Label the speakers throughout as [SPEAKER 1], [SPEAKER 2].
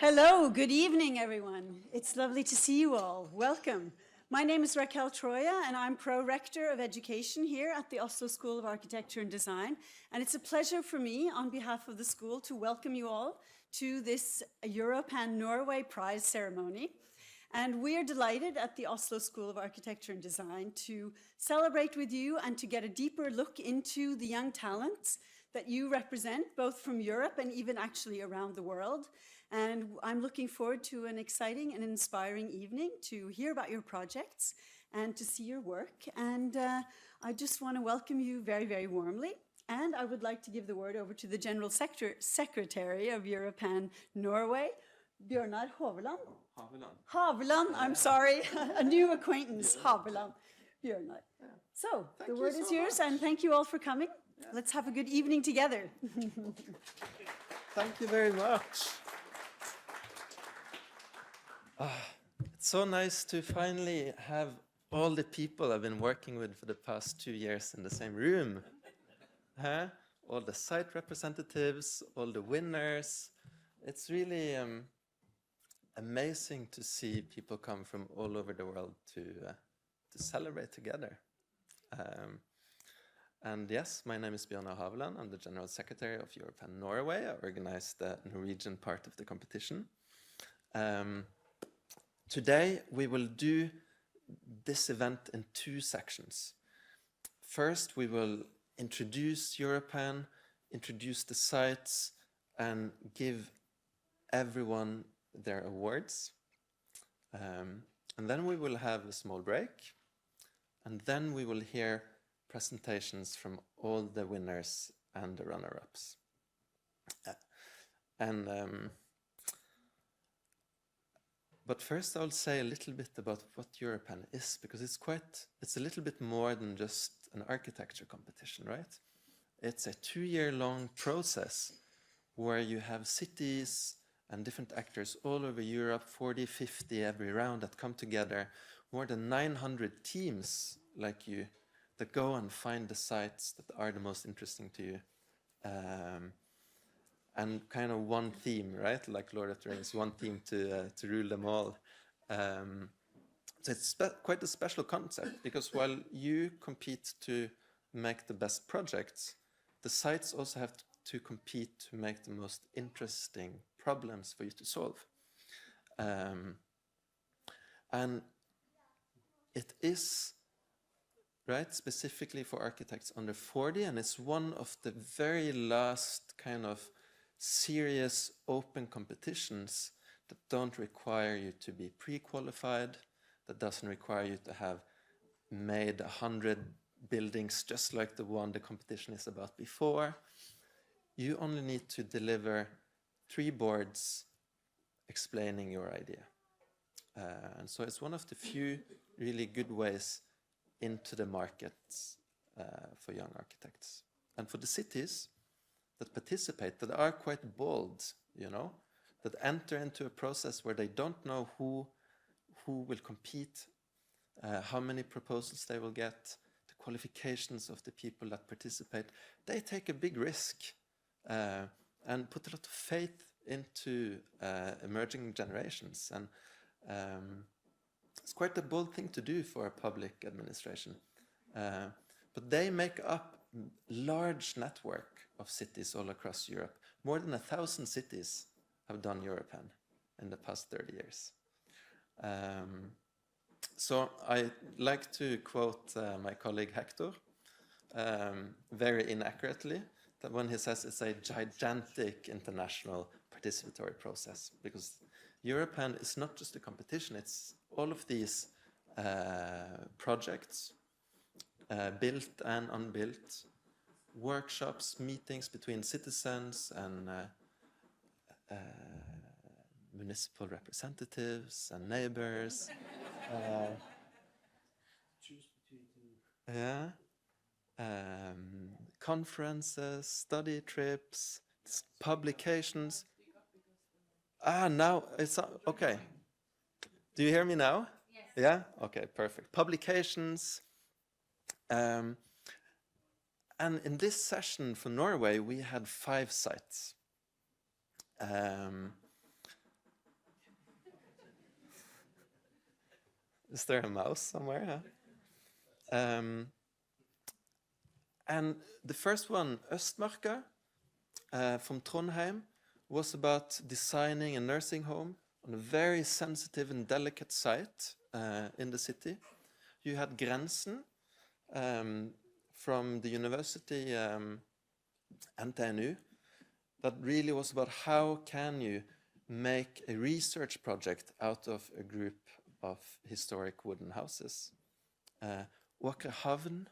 [SPEAKER 1] Hello, good evening, everyone. It's lovely to see you all. Welcome. My name is Raquel Troya, and I'm Pro-Rector of Education here at the Oslo School of Architecture and Design. And it's a pleasure for me, on behalf of the school, to welcome you all to this Europan Norway Prize ceremony. And we're delighted at the Oslo School of Architecture and Design to celebrate with you and to get a deeper look into the young talents that you represent, both from Europe and even actually around the world. And I'm looking forward to an exciting and inspiring evening to hear about your projects and to see your work. And I just want to welcome you very, very warmly. And I would like to give the word over to the General Secretary of Europan Norway, Bjørnar Hovland. Haveland, I'm sorry, a new acquaintance, Haveland. Bjørnar. So, the word is yours, and thank you all for coming. Yeah. Let's have a good evening together.
[SPEAKER 2] Thank you very much. It's so nice to finally have all the people I've been working with for the past 2 years in the same room. All the site representatives, all the winners. It's really amazing to see people come from all over the world to celebrate together. And yes, my name is Bjørnar Hovland. I'm the General Secretary of Europan Norway. I organized the Norwegian part of the competition. Today, we will do this event in 2 sections. First, we will introduce Europan, introduce the sites, and give everyone their awards. And then we will have a small break. And then we will hear presentations from all the winners and the runner-ups. But first I'll say a little bit about what Europan is, because it's a little bit more than just an architecture competition, right? It's a 2-year-long process where you have cities and different actors all over Europe, 40, 50 every round, that come together, more than 900 teams like you, that go and find the sites that are the most interesting to you. And kind of one theme, right? Like Lord of the Rings, one theme to rule them all. So it's quite a special concept, because while you compete to make the best projects, the sites also have to compete to make the most interesting problems for you to solve. And it is, right, specifically for architects under 40, and it's one of the very last kind of serious open competitions that don't require you to be pre-qualified, that doesn't require you to have made 100 buildings just like the one the competition is about before. You only need to deliver 3 boards explaining your idea. And so it's one of the few really good ways into the markets for young architects. And for the cities that participate, that are quite bold, you know, that enter into a process where they don't know who will compete, how many proposals they will get, the qualifications of the people that participate. They take a big risk and put a lot of faith into emerging generations. And it's quite a bold thing to do for a public administration. But they make up a large network of cities all across Europe. More than 1,000 cities have done Europan in the past 30 years. So I like to quote my colleague Hector, very inaccurately, that when he says it's a gigantic international participatory process, because Europan is not just a competition, it's all of these projects, built and unbuilt, workshops, meetings between citizens and municipal representatives and neighbors. Conferences, study trips, publications. Now it's okay. Do you hear me now? Yes. Yeah? Okay, perfect. Publications. And in this session for Norway, we had 5 sites. Is there a mouse somewhere? Huh? And the first one, Østmarka, from Trondheim, was about designing a nursing home on a very sensitive and delicate site in the city. You had Grensen from the university NTNU, that really was about how can you make a research project out of a group of historic wooden houses. Åkrehavn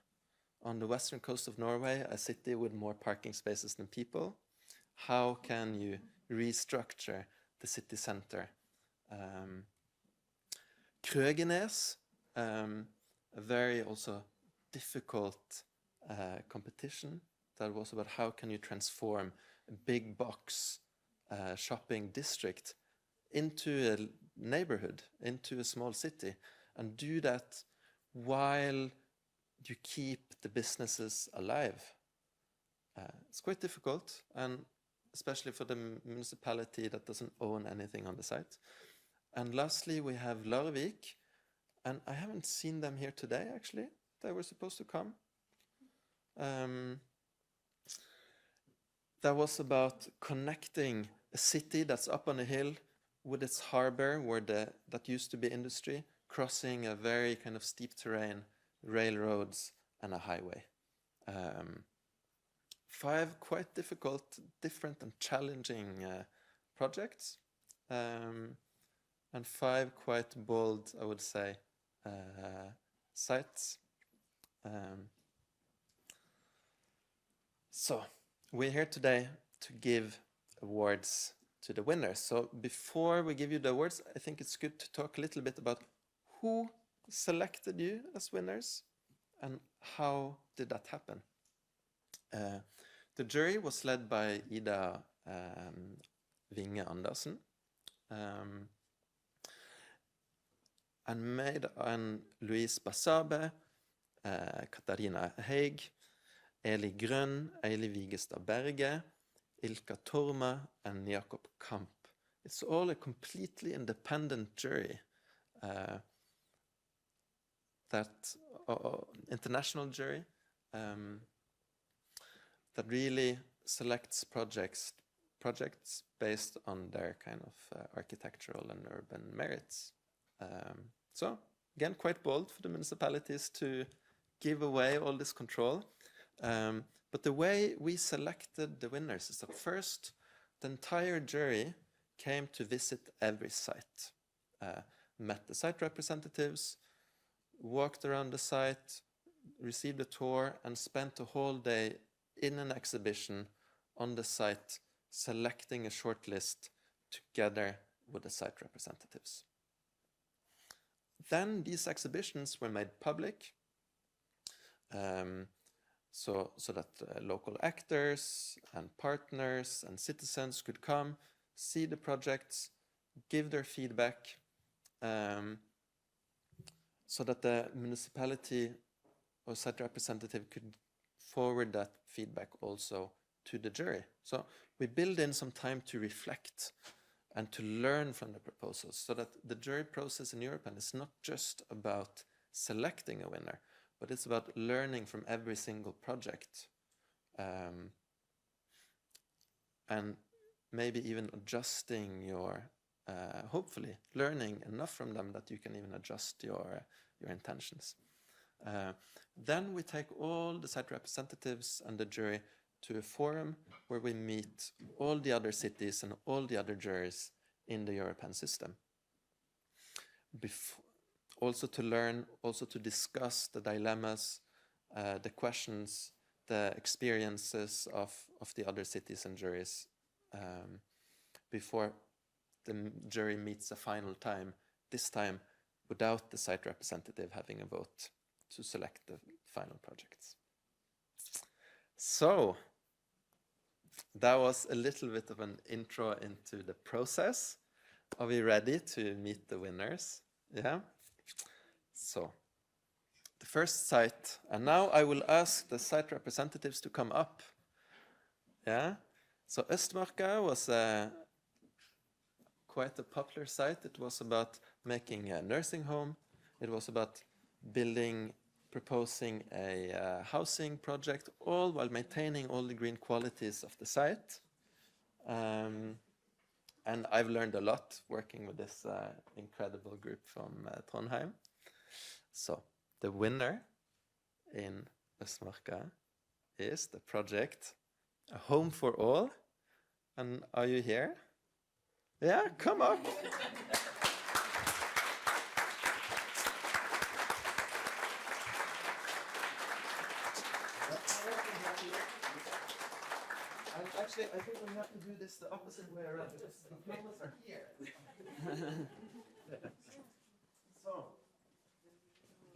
[SPEAKER 2] on the western coast of Norway, a city with more parking spaces than people. How can you restructure the city center? Krøgenes, a very also difficult competition that was about how can you transform a big box shopping district into a neighborhood, into a small city, and do that while you keep the businesses alive. It's quite difficult, and especially for the municipality that doesn't own anything on the site. And lastly, we have Larvik, and I haven't seen them here today, actually. They were supposed to come. That was about connecting a city that's up on a hill with its harbor, where that used to be industry, crossing a very kind of steep terrain, railroads, and a highway. 5 quite difficult, different and challenging projects, and 5 quite bold, I would say, sites. So we're here today to give awards to the winners. So before we give you the awards, I think it's good to talk a little bit about who selected you as winners and how did that happen. The jury was led by Ida Winge Andersen, and made on Louise Basabe, Katarina Haig, Eli Grønn, Eili Vigestad Berge, Ilka Torma, and Jakob Kamp. It's all a completely independent jury international jury that really selects projects based on their kind of architectural and urban merits. So again, quite bold for the municipalities to give away all this control. But the way we selected the winners is that first, the entire jury came to visit every site, met the site representatives, walked around the site, received a tour, and spent a whole day in an exhibition on the site, selecting a short list together with the site representatives. Then these exhibitions were made public, so that local actors and partners and citizens could come, see the projects, give their feedback, so that the municipality or site representative could forward that feedback also to the jury. So we build in some time to reflect and to learn from the proposals, so that the jury process in Europan is not just about selecting a winner, but it's about learning from every single project, and maybe even adjusting your, hopefully learning enough from them that you can even adjust your intentions. Then we take all the site representatives and the jury to a forum where we meet all the other cities and all the other jurors in the Europan system. Also to learn, also to discuss the dilemmas, the questions, the experiences of the other cities and juries before the jury meets a final time, this time without the site representative having a vote to select the final projects. So that was a little bit of an intro into the process. Are we ready to meet the winners? Yeah? So the first site, and now I will ask the site representatives to come up. Yeah? So Østmarka was quite a popular site. It was about making a nursing home. It was about proposing a housing project, all while maintaining all the green qualities of the site. And I've learned a lot working with this incredible group from Trondheim. So the winner in Østmarka is the project A Home for All. And are you here? Yeah, come up. Actually, I think we have to do this the opposite way around because the diplomas are here. So,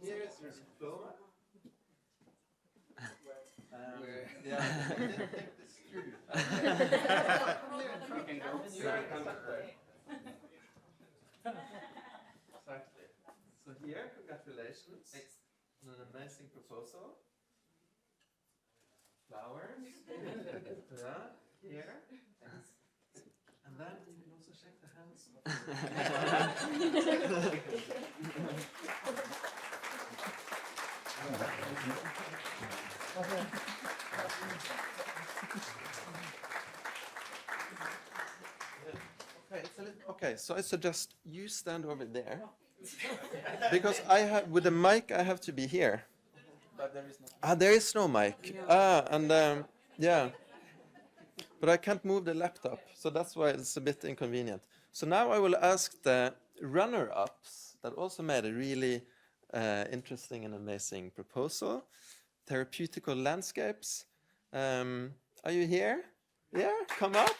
[SPEAKER 2] here is your diploma. Yeah, I didn't take the screw. Exactly. So here, congratulations. An amazing proposal. Flowers. Yeah, here. And then you can also shake the hands. Okay, so I suggest you stand over there. Because with the mic, I have to be here.
[SPEAKER 3] But there is no.
[SPEAKER 2] There is no mic. Yeah. But I can't move the laptop, so that's why it's a bit inconvenient. So now I will ask the runner-ups that also made a really interesting and amazing proposal. Therapeutical landscapes. Are you here? Yeah, come up.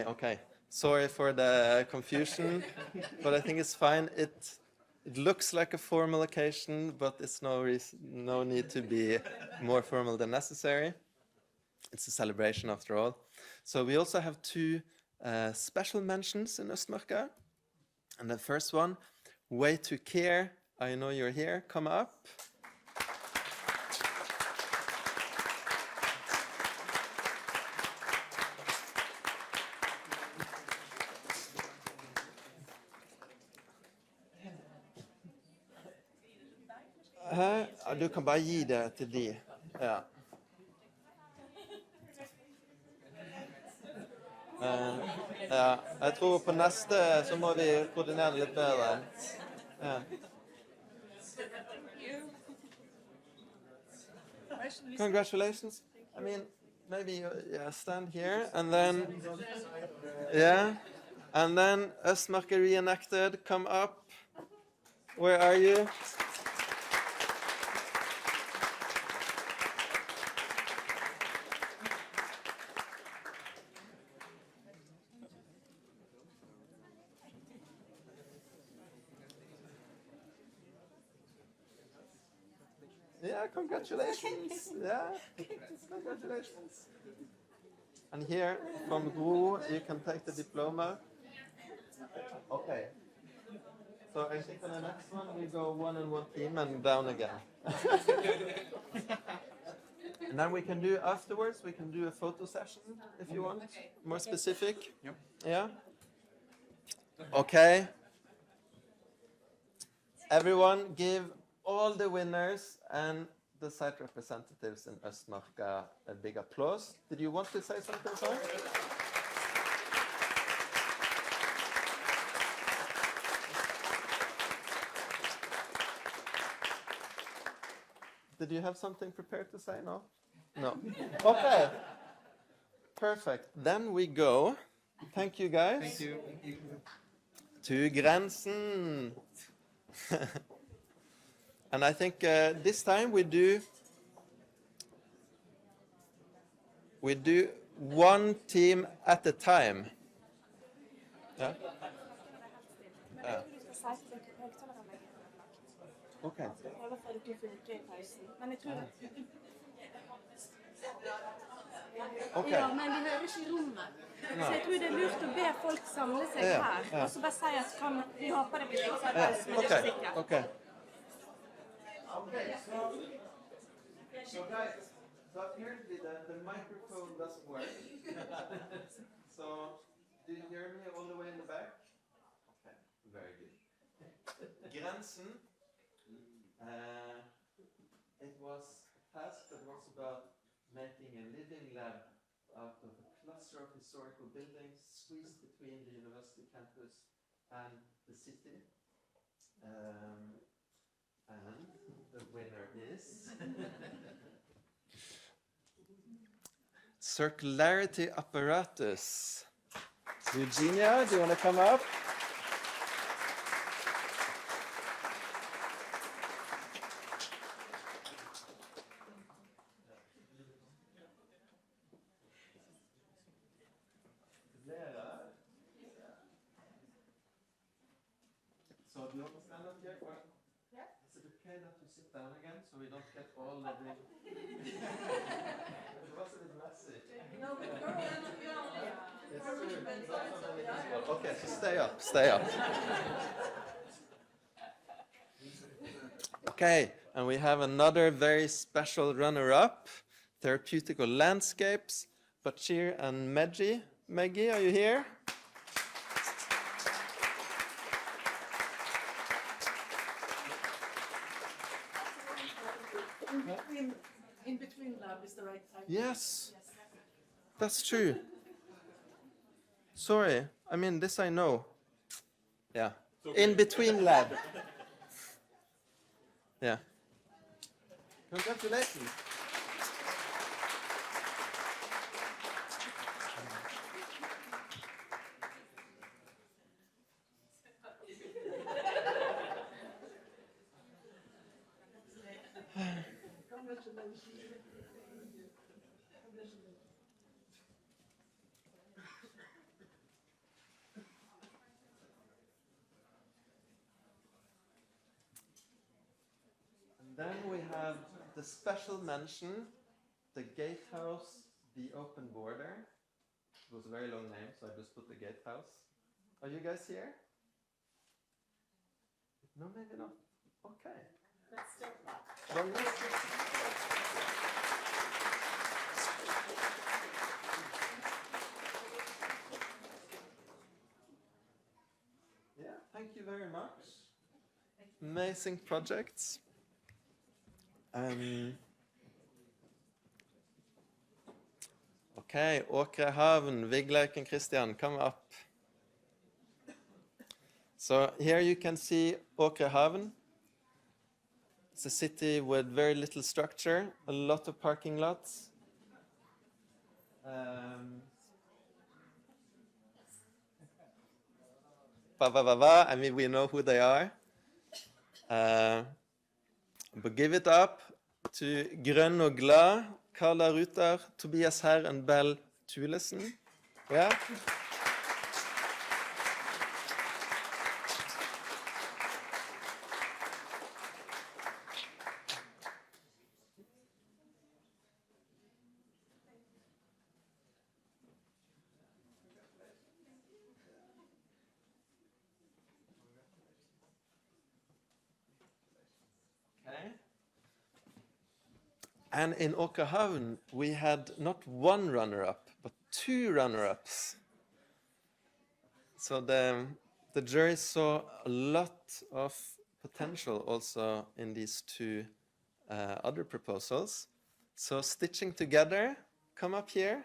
[SPEAKER 2] Okay. Sorry for the confusion, but I think it's fine. It looks like a formal occasion, but it's no need to be more formal than necessary. It's a celebration after all. So we also have two special mentions in Østmarka. And the first one, Way to Care. I know you're here. Come up. Du kan bare gi det til de. Ja. Ja, jeg tror på neste så må vi koordinere litt bedre. Ja. Congratulations. I mean, maybe you stand here and then, and then Østmarka reenacted, come up. Where are you? Yeah, congratulations. Yeah, congratulations. And here, from Gro, you can take the diploma. Okay. So I think on the next one, we go one and one team and down again. And then we can do afterwards, we can do a photo session if you want, more specific.
[SPEAKER 3] Yep.
[SPEAKER 2] Yeah? Okay. Everyone give all the winners and the site representatives in Østmarka a big applause. Did you want to say something, sir? Did you have something prepared to say? No? No. Okay. Perfect. Then we go. Thank you, guys.
[SPEAKER 3] Thank you.
[SPEAKER 2] To Grensen. And I think this time we do one team at a time. Yeah. Yeah. Okay. Okay.
[SPEAKER 4] Ja, men vi hører ikke i rommet. Så jeg tror det er lurt å be folk samle seg her, og så bare si at vi håper det blir applaus, men det er ikke sikkert.
[SPEAKER 2] Okay. So guys, so apparently the microphone doesn't work. So do you hear me all the way in the back? Okay, very good. Grensen. It was a task that was about making a living lab out of a cluster of historical buildings squeezed between the university campus and the city. And the winner is circularity apparatus. Eugenia, do you want to come up? So do you want to stand up here? Or is it okay that you sit down again so we don't get all the... It was a bit messy. Okay, so stay up, stay up. Okay, and we have another very special runner-up, Therapeutic or Landscapes, Bachir and Megi. Megi, are you here?
[SPEAKER 4] In between lab is the right time.
[SPEAKER 2] Yes, that's true. Sorry, I mean, this I know. Yeah, in between lab. Yeah. Congratulations. And then we have the special mention, the Gatehouse, the Open Border. It was a very long name, so I just put the Gatehouse. Are you guys here? No, maybe not. Okay.
[SPEAKER 4] Let's start that.
[SPEAKER 2] Well, let's- Yeah, thank you very much. Amazing projects. Okay, Åkrehaven, Vigleik and Christian, come up. So here you can see Åkrehaven. It's a city with very little structure, a lot of parking lots. I mean, we know who they are. But give it up to Grønn og Glad, Carla Ruter, Tobias Herr and Bell Thulesen. Yeah? And in Åkrehaven, we had not one runner-up, but two runner-ups. So the jury saw a lot of potential also in these two other proposals. So stitching together, come up here.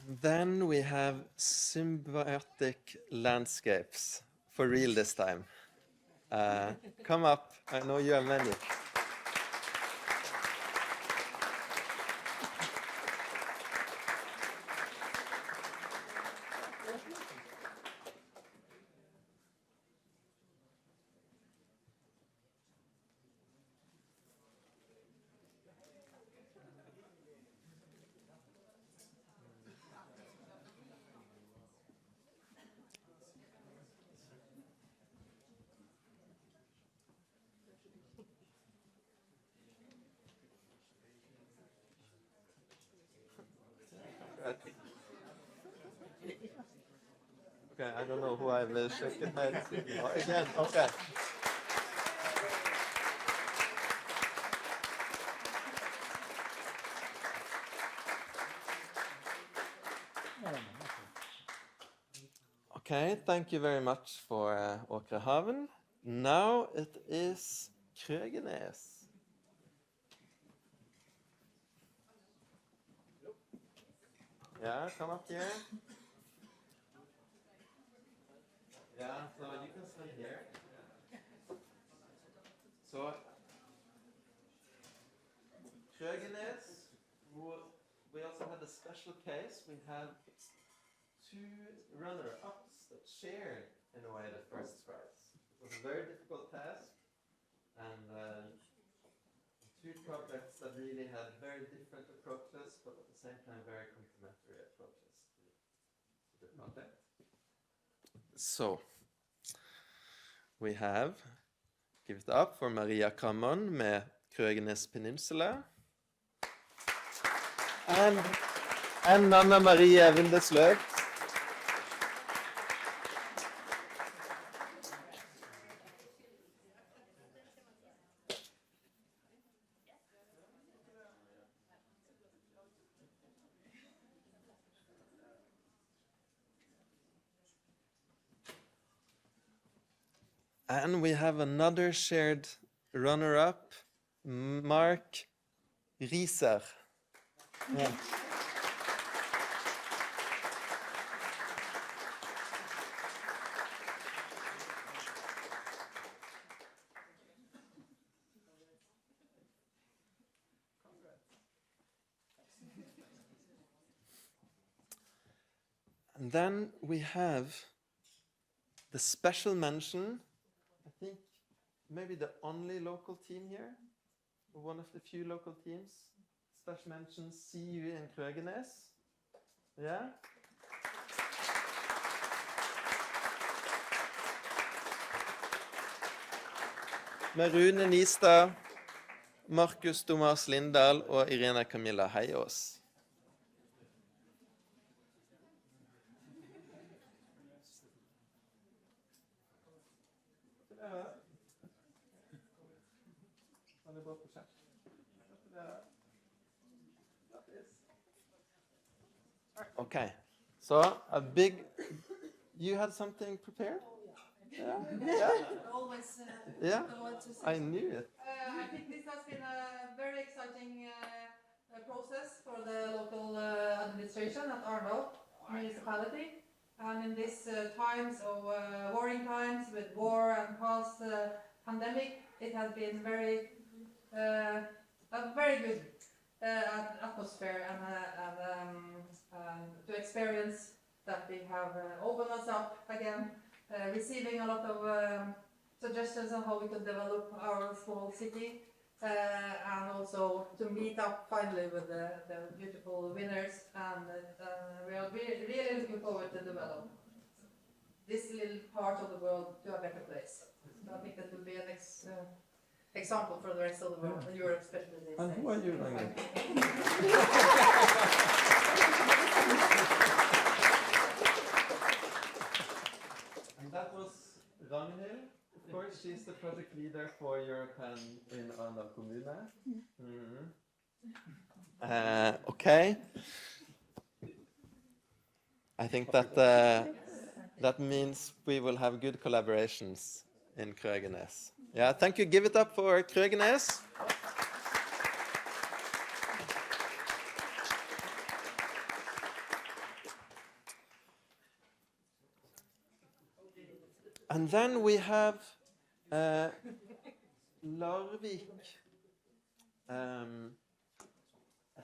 [SPEAKER 2] Then we have symbiotic landscapes, for real this time. Come up, I know you have many. Okay, I don't know who I will shake it head. Oh, again, okay. Okay, thank you very much for Åkrehaven. Now it is Krøgenes. Yeah, come up here. Yeah, so you can stay here. So, Krøgenes, we also had a special case. We had two runner-ups that shared, in a way, the first prize. It was a very difficult task, and two projects that really had very different approaches, but at the same time very complementary approaches to the project. So, we have, give it up for Maria Krammon med Krøgenes Peninsula. And Anna Maria Windesløv. And we have another shared runner-up, Mark Rieser. Yeah. And then we have the special mention, I think maybe the only local team here, or one of the few local teams. Special mention, see you in Krøgenes. Yeah? Med Rune Nistad, Markus Thomas Lindahl og Irena Camilla Heiås. Okay, so a big, you had something prepared? Yeah. Yeah.
[SPEAKER 3] Always
[SPEAKER 2] Yeah.
[SPEAKER 3] want to say
[SPEAKER 2] I knew it.
[SPEAKER 3] I think this has been a very exciting process for the local administration at Arendal municipality. And in these times of warring times with war and past pandemic, it has been a very good atmosphere and to experience that we have opened us up again, receiving a lot of suggestions on how we could develop our small city, and also to meet up finally with the beautiful winners, and we are really looking forward to develop this little part of the world to a better place. So I think that will be an example for the rest of the world, and Europe especially these days.
[SPEAKER 2] And who are you, Ragnhild? And that was Ragnhild. Of course, she's the project leader for Europan in Arendal kommune. Okay. I think that that means we will have good collaborations in Krøgenes. Yeah, thank you. Give it up for Krøgenes. And then we have Larvik, a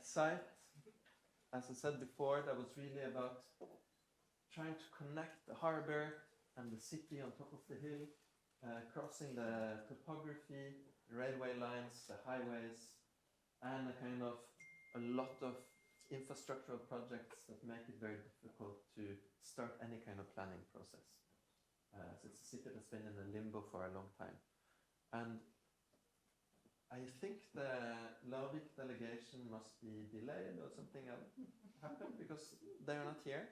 [SPEAKER 2] site, as I said before, that was really about trying to connect the harbor and the city on top of the hill, crossing the topography, the railway lines, the highways, and a lot of infrastructural projects that make it very difficult to start any kind of planning process. So it's a city that's been in a limbo for a long time. And I think the Larvik delegation must be delayed or something else happened because they're not here.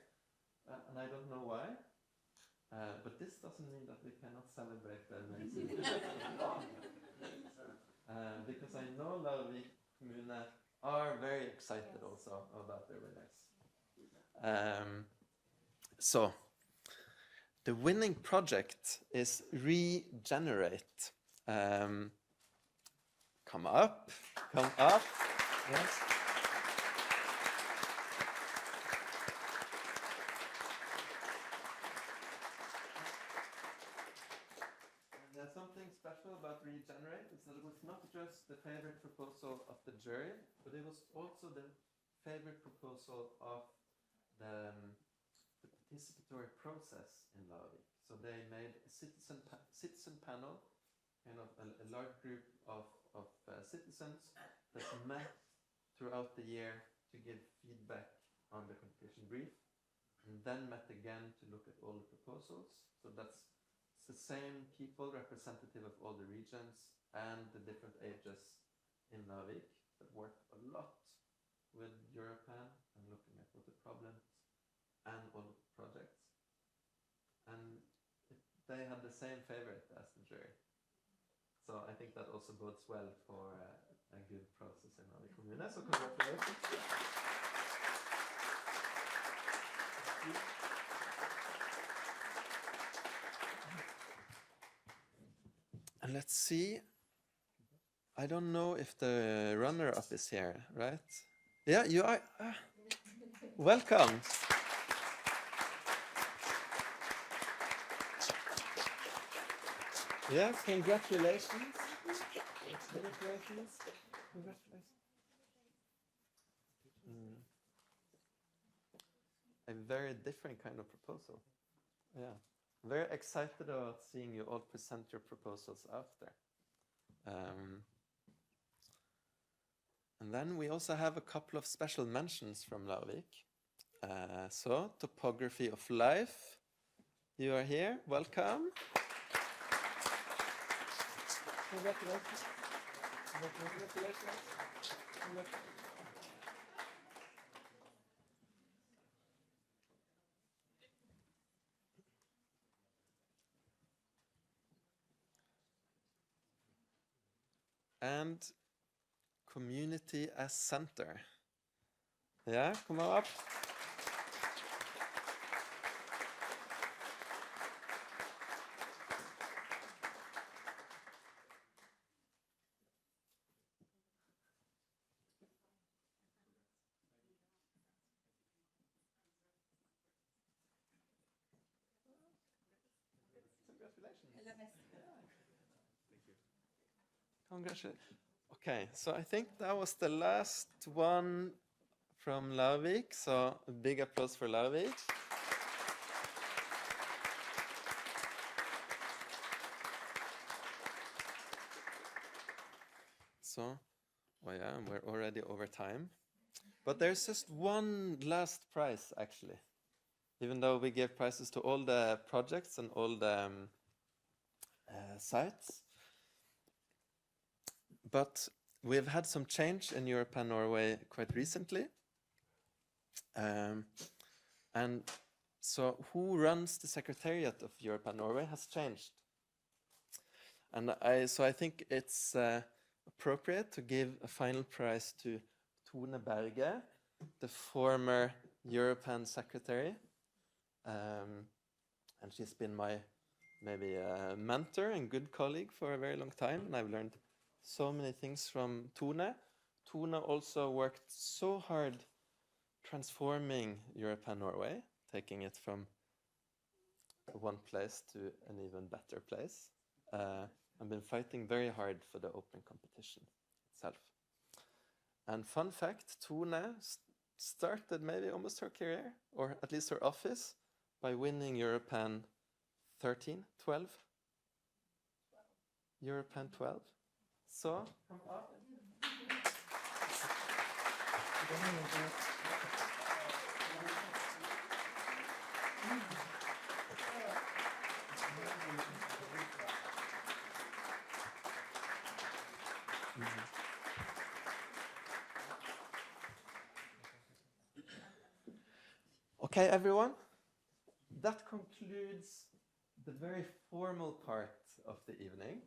[SPEAKER 2] And I don't know why. But this doesn't mean that we cannot celebrate the amazing because I know Larvik Kommune are very excited also about their winners. So, the winning project is Regenerate. Come up. Yes. There's something special about Regenerate, is that it was not just the favorite proposal of the jury, but it was also the favorite proposal of the participatory process in Larvik. So they made a citizen panel, kind of a large group of citizens that met throughout the year to give feedback on the competition brief, and then met again to look at all the proposals. So that's the same people, representative of all the regions and the different ages in Larvik, that worked a lot with Europan and looking at what the problems and all the projects. And they had the same favorite as the jury. So I think that also bodes well for a good process in Larvik Kommune. So congratulations. And let's see. I don't know if the runner-up is here, right? Yeah, you are. Welcome. Yeah, congratulations. Congratulations. A very different kind of proposal. Yeah. Very excited about seeing you all present your proposals after. And then we also have a couple of special mentions from Larvik. So, Topography of Life. You are here. Welcome. Congratulations. Congratulations. And community as center. Yeah, come on up. Congratulations. Okay, so I think that was the last one from Larvik, so a big applause for Larvik. So, well, yeah, we're already over time. But there's just one last prize, actually. Even though we gave prizes to all the projects and all the sites. But we've had some change in Europan Norway quite recently. And so who runs the Secretariat of Europan Norway has changed. And so I think it's appropriate to give a final prize to Tone Berge, the former Europan secretary. And she's been my maybe mentor and good colleague for a very long time. And I've learned so many things from Tone. Tone also worked so hard transforming Europan Norway, taking it from one place to an even better place. I've been fighting very hard for the open competition itself. And fun fact, Tone started maybe almost her career, or at least her office, by winning Europan 13, 12? Europan 12. So, come up. Okay, everyone, that concludes the very formal part of the evening.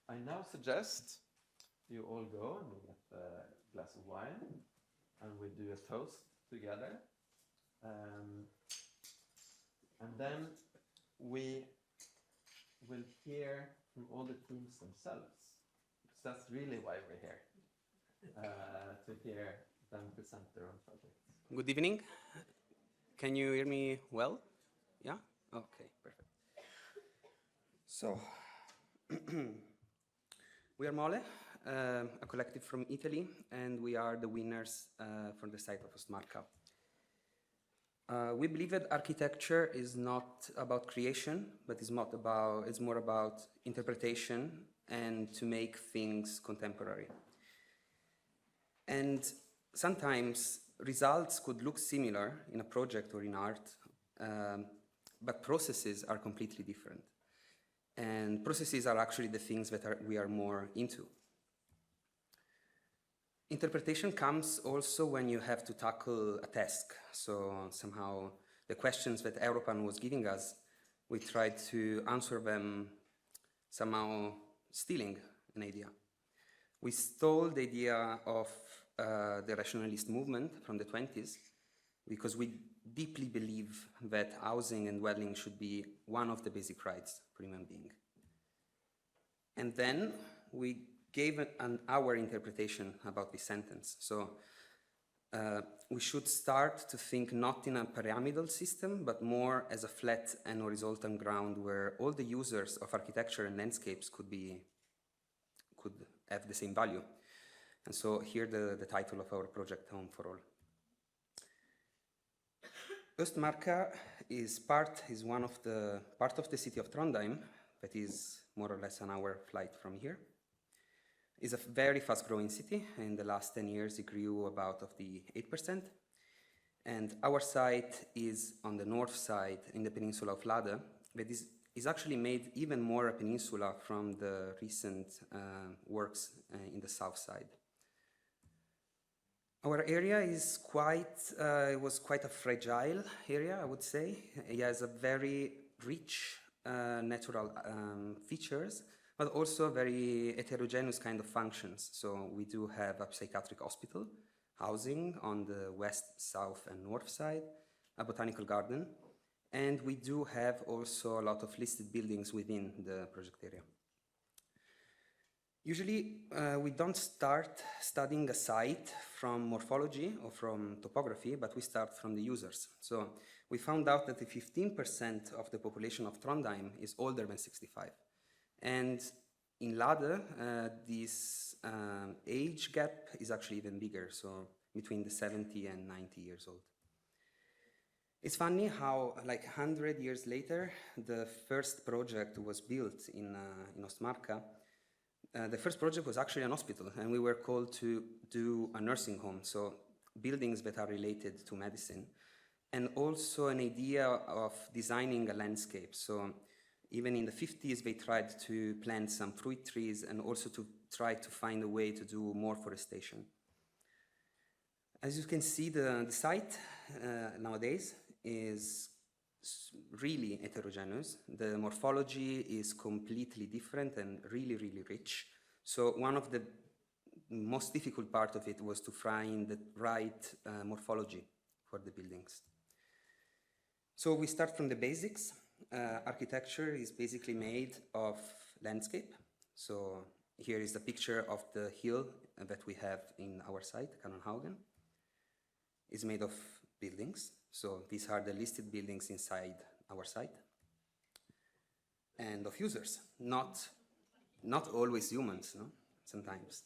[SPEAKER 2] I now suggest you all go and we get a glass of wine and we do a toast together. And then we will hear from all the teams themselves, because that's really why we're here, to hear them present their own projects.
[SPEAKER 5] Good evening. Can you hear me well? Yeah? Okay, perfect. So, we are Mole, a collective from Italy, and we are the winners from the site of Østmarka. We believe that architecture is not about creation, but it's more about interpretation and to make things contemporary. And sometimes results could look similar in a project or in art, but processes are completely different. And processes are actually the things that we are more into. Interpretation comes also when you have to tackle a task. So somehow the questions that Europan was giving us, we tried to answer them somehow stealing an idea. We stole the idea of the rationalist movement from the 20s because we deeply believe that housing and dwelling should be one of the basic rights for human being. And then we gave our interpretation about this sentence. So we should start to think not in a pyramidal system, but more as a flat and horizontal ground where all the users of architecture and landscapes could have the same value. And so here the title of our project, Home for All. Østmarka is part of the city of Trondheim, that is more or less an hour flight from here. It's a very fast-growing city. In the last 10 years, it grew about of the 8%. And our site is on the north side in the peninsula of Lade, that is actually made even more a peninsula from the recent works in the south side. Our area is was quite a fragile area, I would say. It has a very rich natural features, but also very heterogeneous kind of functions. So we do have a psychiatric hospital, housing on the west, south, and north side, a botanical garden, and we do have also a lot of listed buildings within the project area. Usually, we don't start studying a site from morphology or from topography, but we start from the users. So we found out that the 15% of the population of Trondheim is older than 65. And in Lade, this age gap is actually even bigger, so between the 70 and 90 years old. It's funny how, like 100 years later, the first project was built in Østmarka. The first project was actually an hospital, and we were called to do a nursing home, so buildings that are related to medicine, and also an idea of designing a landscape. So even in the 50s, they tried to plant some fruit trees and also to try to find a way to do more forestation. As you can see, the site nowadays is really heterogeneous. The morphology is completely different and really, really rich. So one of the most difficult part of it was to find the right morphology for the buildings. So we start from the basics. Architecture is basically made of landscape. So here is the picture of the hill that we have in our site, Kanonhaugen. It's made of buildings. So these are the listed buildings inside our site. And of users, not always humans, no? Sometimes.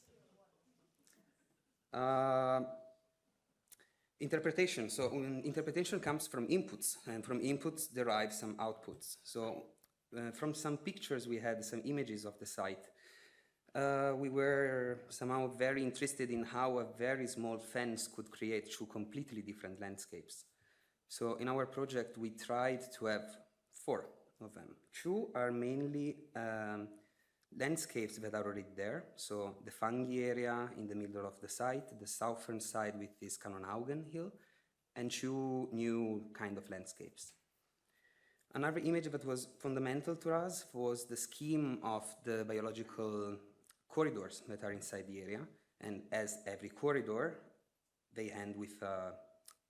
[SPEAKER 5] Interpretation. So interpretation comes from inputs, and from inputs derive some outputs. So from some pictures we had, some images of the site, we were somehow very interested in how a very small fence could create two completely different landscapes. So in our project we tried to have 4 of them. 2 are mainly landscapes that are already there. So the fungi area in the middle of the site, the southern side with this Canonhaugen hill, and 2 new kind of landscapes. Another image that was fundamental to us was the scheme of the biological corridors that are inside the area. And as every corridor, they end with a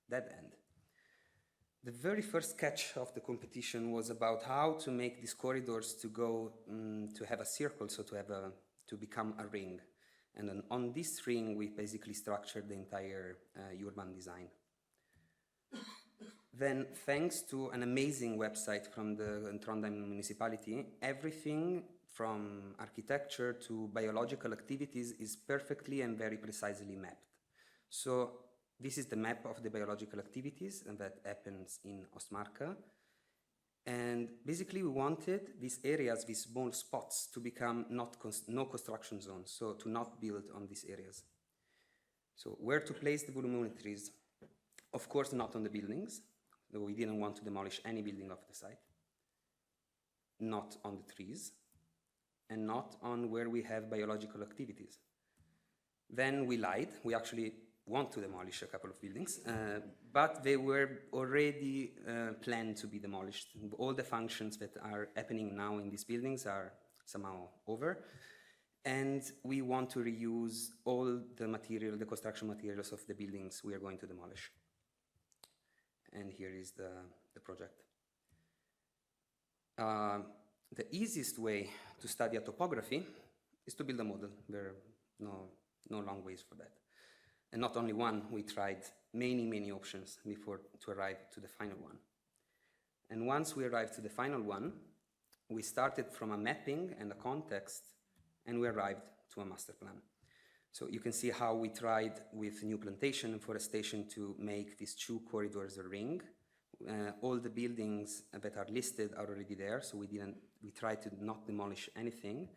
[SPEAKER 5] dead end. The very first sketch of the competition was about how to make these corridors to go to have a circle, so to become a ring. And then on this ring, we basically structured the entire urban design. Then, thanks to an amazing website from the Trondheim municipality, everything from architecture to biological activities is perfectly and very precisely mapped. So this is the map of the biological activities, and that happens in Østmarka. And basically we wanted these areas, these small spots, to become no construction zones, so to not build on these areas. So where to place the volumetries? Of course not on the buildings, though we didn't want to demolish any building of the site. Not on the trees, and not on where we have biological activities. Then we lied, we actually want to demolish a couple of buildings, but they were already planned to be demolished. All the functions that are happening now in these buildings are somehow over, and we want to reuse all the material, the construction materials of the buildings we are going to demolish. And here is the project. The easiest way to study a topography is to build a model. There are no long ways for that. And not only one, we tried many options before to arrive to the final one. And once we arrived to the final one, we started from a mapping and a context, and we arrived to a master plan. So you can see how we tried with new plantation and forestation to make these 2 corridors a ring. All the buildings that are listed are already there, so we tried to not demolish anything.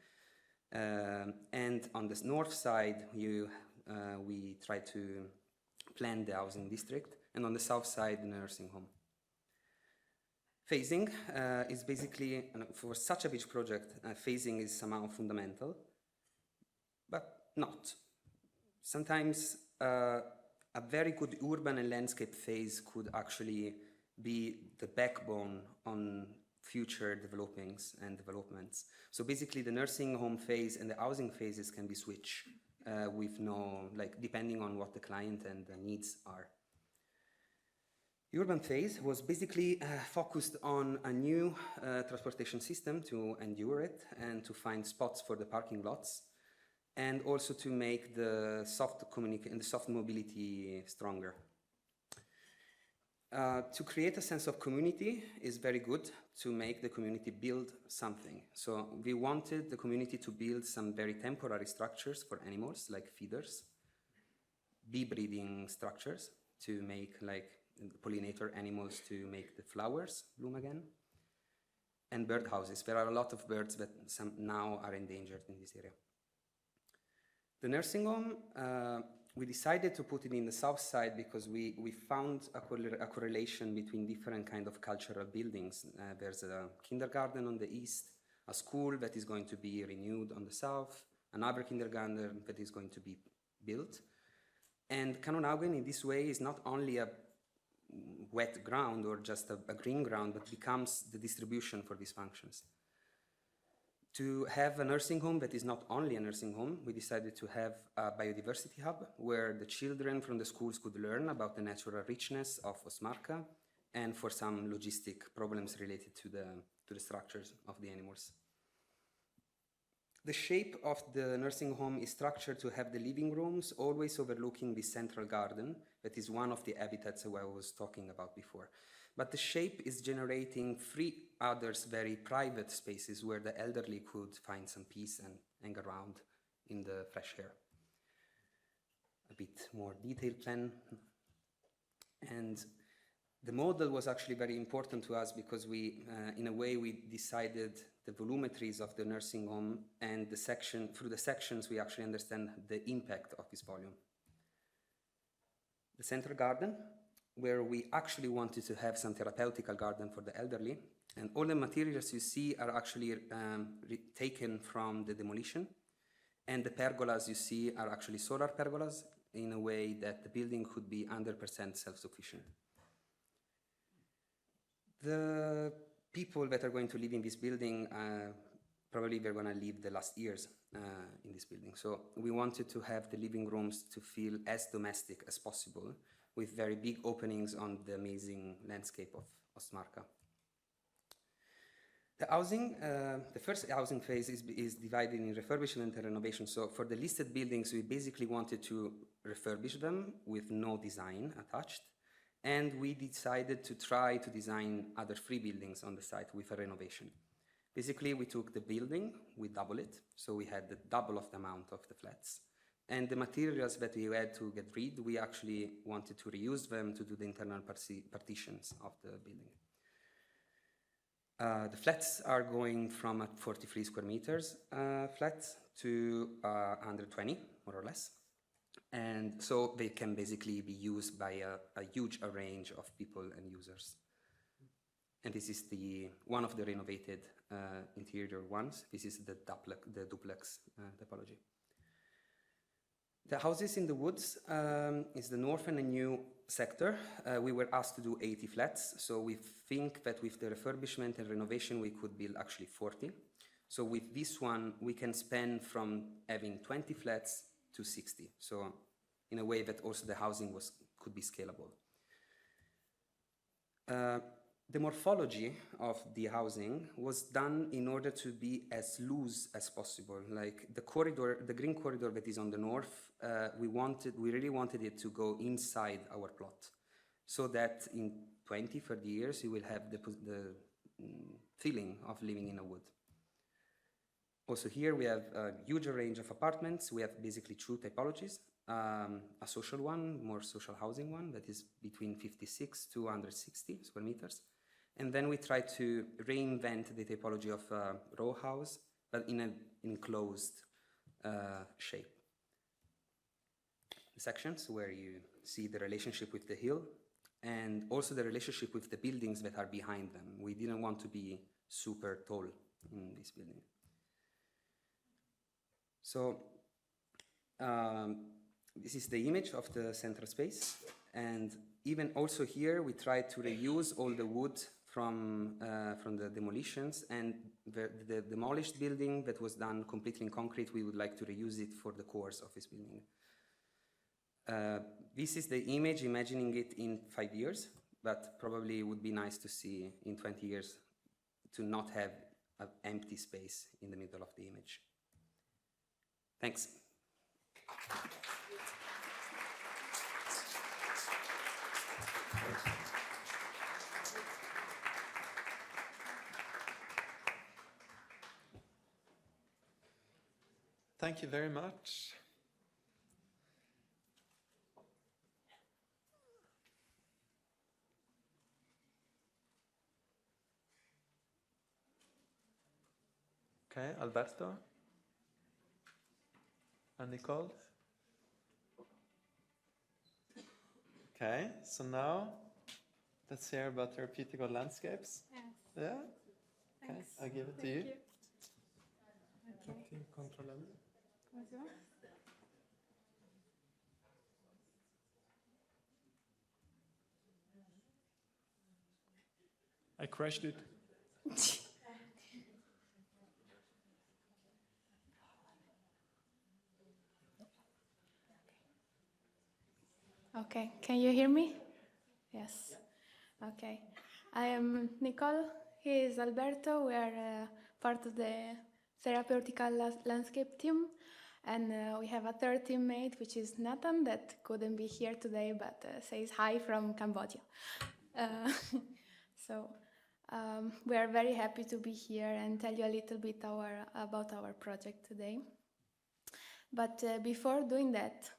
[SPEAKER 5] And on the north side, we tried to plan the housing district, and on the south side, the nursing home. Phasing is basically, for such a big project, phasing is somehow fundamental, but not. Sometimes a very good urban and landscape phase could actually be the backbone on future developings and developments. So basically the nursing home phase and the housing phases can be switched with depending on what the client and the needs are. Urban phase was basically focused on a new transportation system to endure it and to find spots for the parking lots, and also to make the soft mobility stronger. To create a sense of community is very good to make the community build something. So we wanted the community to build some very temporary structures for animals, like feeders, bee breeding structures to make pollinator animals to make the flowers bloom again, and bird houses. There are a lot of birds that now are endangered in this area. The nursing home, we decided to put it in the south side because we found a correlation between different kind of cultural buildings. There's a kindergarten on the east, a school that is going to be renewed on the south, another kindergarten that is going to be built. And Canonhaugen in this way is not only a wet ground or just a green ground, but becomes the distribution for these functions. To have a nursing home that is not only a nursing home, we decided to have a biodiversity hub where the children from the schools could learn about the natural richness of Østmarka and for some logistic problems related to the structures of the animals. The shape of the nursing home is structured to have the living rooms always overlooking the central garden. That is one of the habitats I was talking about before. But the shape is generating 3 others very private spaces where the elderly could find some peace and hang around in the fresh air. A bit more detailed plan. And the model was actually very important to us because we, in a way, we decided the volumetries of the nursing home, and through the sections we actually understand the impact of this volume. The central garden, where we actually wanted to have some therapeutical garden for the elderly, and all the materials you see are actually taken from the demolition, and the pergolas you see are actually solar pergolas in a way that the building could be 100% self-sufficient. The people that are going to live in this building, probably they're going to live the last years in this building. So we wanted to have the living rooms to feel as domestic as possible, with very big openings on the amazing landscape of Østmarka. The housing, the first housing phase is divided in refurbishment and renovation. So for the listed buildings, we basically wanted to refurbish them with no design attached. And we decided to try to design other 3 buildings on the site with a renovation. Basically, we took the building, we double it, so we had the double of the amount of the flats. And the materials that we had to get rid, we actually wanted to reuse them to do the internal partitions of the building. The flats are going from a 43 square meters flats to 120, more or less. And so they can basically be used by a huge range of people and users. And this is one of the renovated interior ones. This is the duplex typology. The houses in the woods is the NTNU sector. We were asked to do 80 flats. So we think that with the refurbishment and renovation, we could build actually 40. So with this one, we can spend from having 20 flats to 60. So in a way that also the housing could be scalable. The morphology of the housing was done in order to be as loose as possible. Like the corridor, the green corridor that is on the north, we really wanted it to go inside our plot, so that in 20, 30 years, you will have the feeling of living in a wood. Also here we have a huge range of apartments. We have basically 2 typologies, a social one, more social housing one, that is between 56 to 160 square meters. And then we try to reinvent the typology of a row house, but in an enclosed shape. The sections where you see the relationship with the hill, and also the relationship with the buildings that are behind them. We didn't want to be super tall in this building. So this is the image of the central space, and even also here we tried to reuse all the wood from the demolitions, and the demolished building that was done completely in concrete, we would like to reuse it for the cores of this building. This is the image, imagining it in 5 years, but probably it would be nice to see in 20 years to not have an empty space in the middle of the image. Thanks.
[SPEAKER 2] Thank you very much. Okay, Alberto and Nicole. Okay, so now let's hear about therapeutic landscapes.
[SPEAKER 4] Yes.
[SPEAKER 2] Yeah? Okay,
[SPEAKER 4] Thanks.
[SPEAKER 2] I'll give it to you.
[SPEAKER 4] Okay. Comment ça va?
[SPEAKER 6] I crashed it.
[SPEAKER 4] Okay, can you hear me? Yes. Okay. I am Nicole. He is Alberto. We are part of the Therapeutic landscape team. And we have a third teammate, which is Nathan, that couldn't be here today, but says hi from Cambodia. So we are very happy to be here and tell you a little bit about our project today. But before doing that,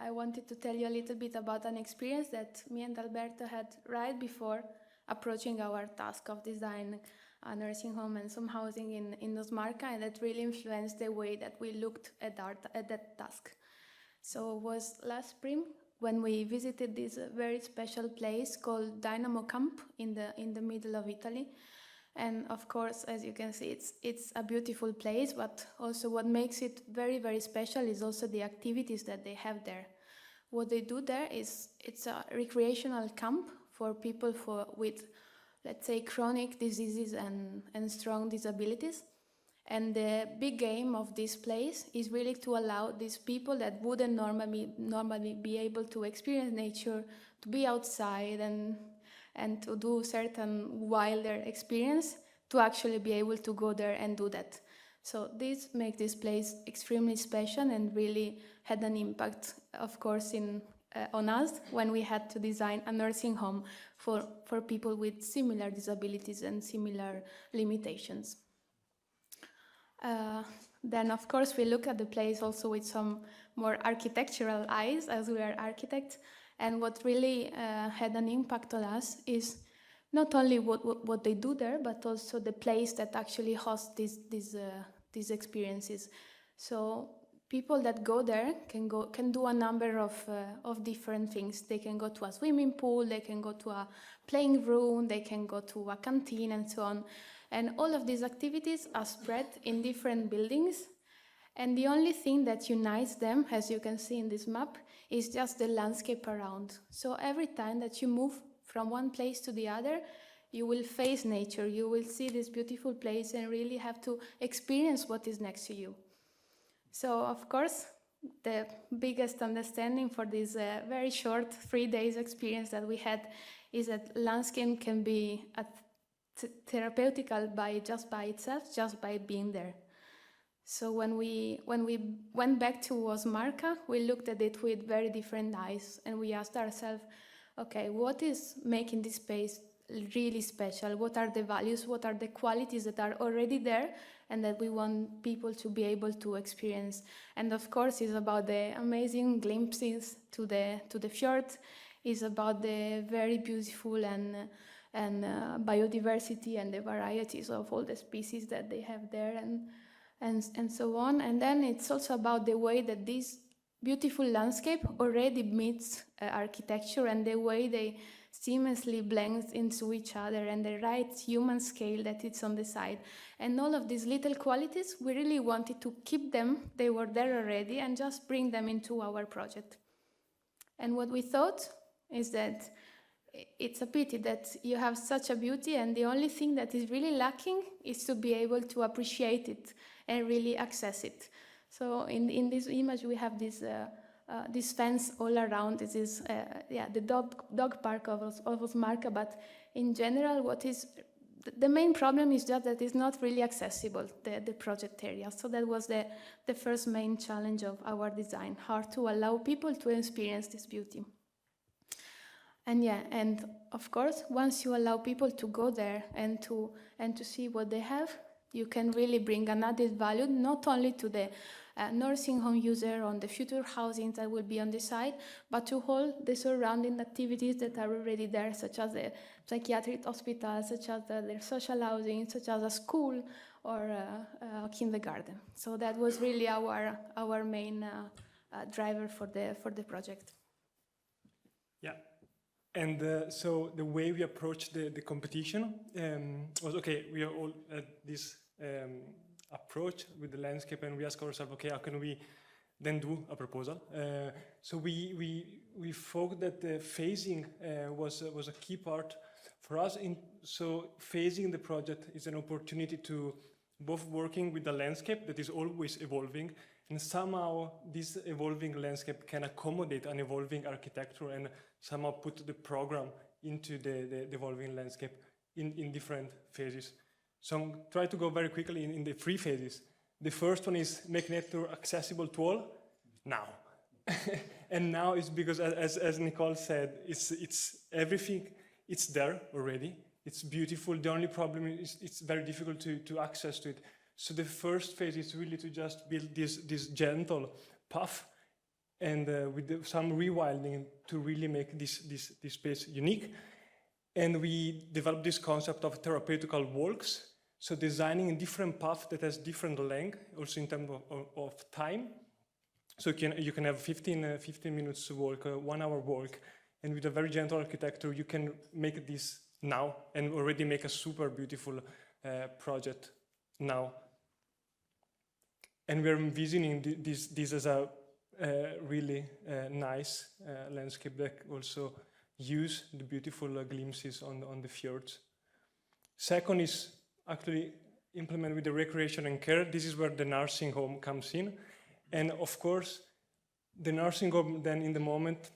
[SPEAKER 4] I wanted to tell you a little bit about an experience that me and Alberto had right before approaching our task of design a nursing home and some housing in Østmarka, and that really influenced the way that we looked at that task. So it was last spring when we visited this very special place called Dynamo Camp in the middle of Italy. And of course, as you can see, it's a beautiful place, but also what makes it very, very special is also the activities that they have there. What they do there is it's a recreational camp for people with, let's say, chronic diseases and strong disabilities. And the big aim of this place is really to allow these people that wouldn't normally be able to experience nature, to be outside and to do certain wilder experience, to actually be able to go there and do that. So this makes this place extremely special and really had an impact, of course, on us when we had to design a nursing home for people with similar disabilities and similar limitations. Then, of course, we look at the place also with some more architectural eyes, as we are architects. And what really had an impact on us is not only what they do there, but also the place that actually hosts these experiences. So people that go there can do a number of different things. They can go to a swimming pool, they can go to a playing room, they can go to a canteen and so on. And all of these activities are spread in different buildings. And the only thing that unites them, as you can see in this map, is just the landscape around. So every time that you move from one place to the other, you will face nature, you will see this beautiful place and really have to experience what is next to you. So, of course, the biggest understanding for this very short 3 days experience that we had is that landscape can be therapeutical just by itself, just by being there. So when we went back to Østmarka, we looked at it with very different eyes, and we asked ourselves, okay, what is making this space really special? What are the values? What are the qualities that are already there and that we want people to be able to experience? And of course, it's about the amazing glimpses to the fjord. It's about the very beautiful and biodiversity and the varieties of all the species that they have there and so on. And then it's also about the way that this beautiful landscape already meets architecture and the way they seamlessly blend into each other and the right human scale that it's on the side. And all of these little qualities, we really wanted to keep them. They were there already and just bring them into our project. And what we thought is that it's a pity that you have such a beauty and the only thing that is really lacking is to be able to appreciate it and really access it. So in this image we have this fence all around. This is the dog park of Østmarka, but in general the main problem is just that it's not really accessible, the project area. So that was the first main challenge of our design, how to allow people to experience this beauty. And of course, once you allow people to go there and to see what they have, you can really bring an added value, not only to the nursing home user on the future housing that will be on the site, but to all the surrounding activities that are already there, such as the psychiatric hospital, such as the social housing, such as a school or a kindergarten. So that was really our main driver for the project.
[SPEAKER 6] Yeah. And so the way we approached the competition was, okay, we are all at this approach with the landscape, and we ask ourselves, okay, how can we then do a proposal? So we thought that the phasing was a key part for us. So phasing the project is an opportunity to both working with the landscape that is always evolving, and somehow this evolving landscape can accommodate an evolving architecture and somehow put the program into the evolving landscape in different phases. So I'll try to go very quickly in the 3 phases. The first one is make nature accessible to all now. And now is because, as Nicole said, it's everything, it's there already. It's beautiful. The only problem is it's very difficult to access to it. So the first phase is really to just build this gentle path and with some rewilding to really make this space unique. And we developed this concept of therapeutical walks. So designing a different path that has different length, also in terms of time. So you can have 15 minutes walk, 1 hour walk, and with a very gentle architecture, you can make this now and already make a super beautiful project now. And we're envisioning this as a really nice landscape that also use the beautiful glimpses on the fjords. Second is actually implement with the recreation and care. This is where the nursing home comes in. And of course, the nursing home then in the moment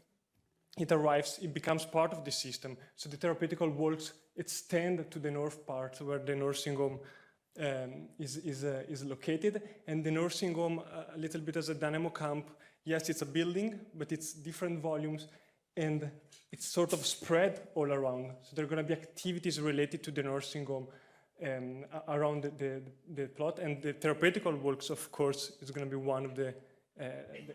[SPEAKER 6] it arrives, it becomes part of the system. So the therapeutical walks extend to the north part where the nursing home is located. And the nursing home, a little bit as a dynamo camp, yes, it's a building, but it's different volumes and it's sort of spread all around. So there are going to be activities related to the nursing home around the plot, and the therapeutical walks, of course, is going to be one of the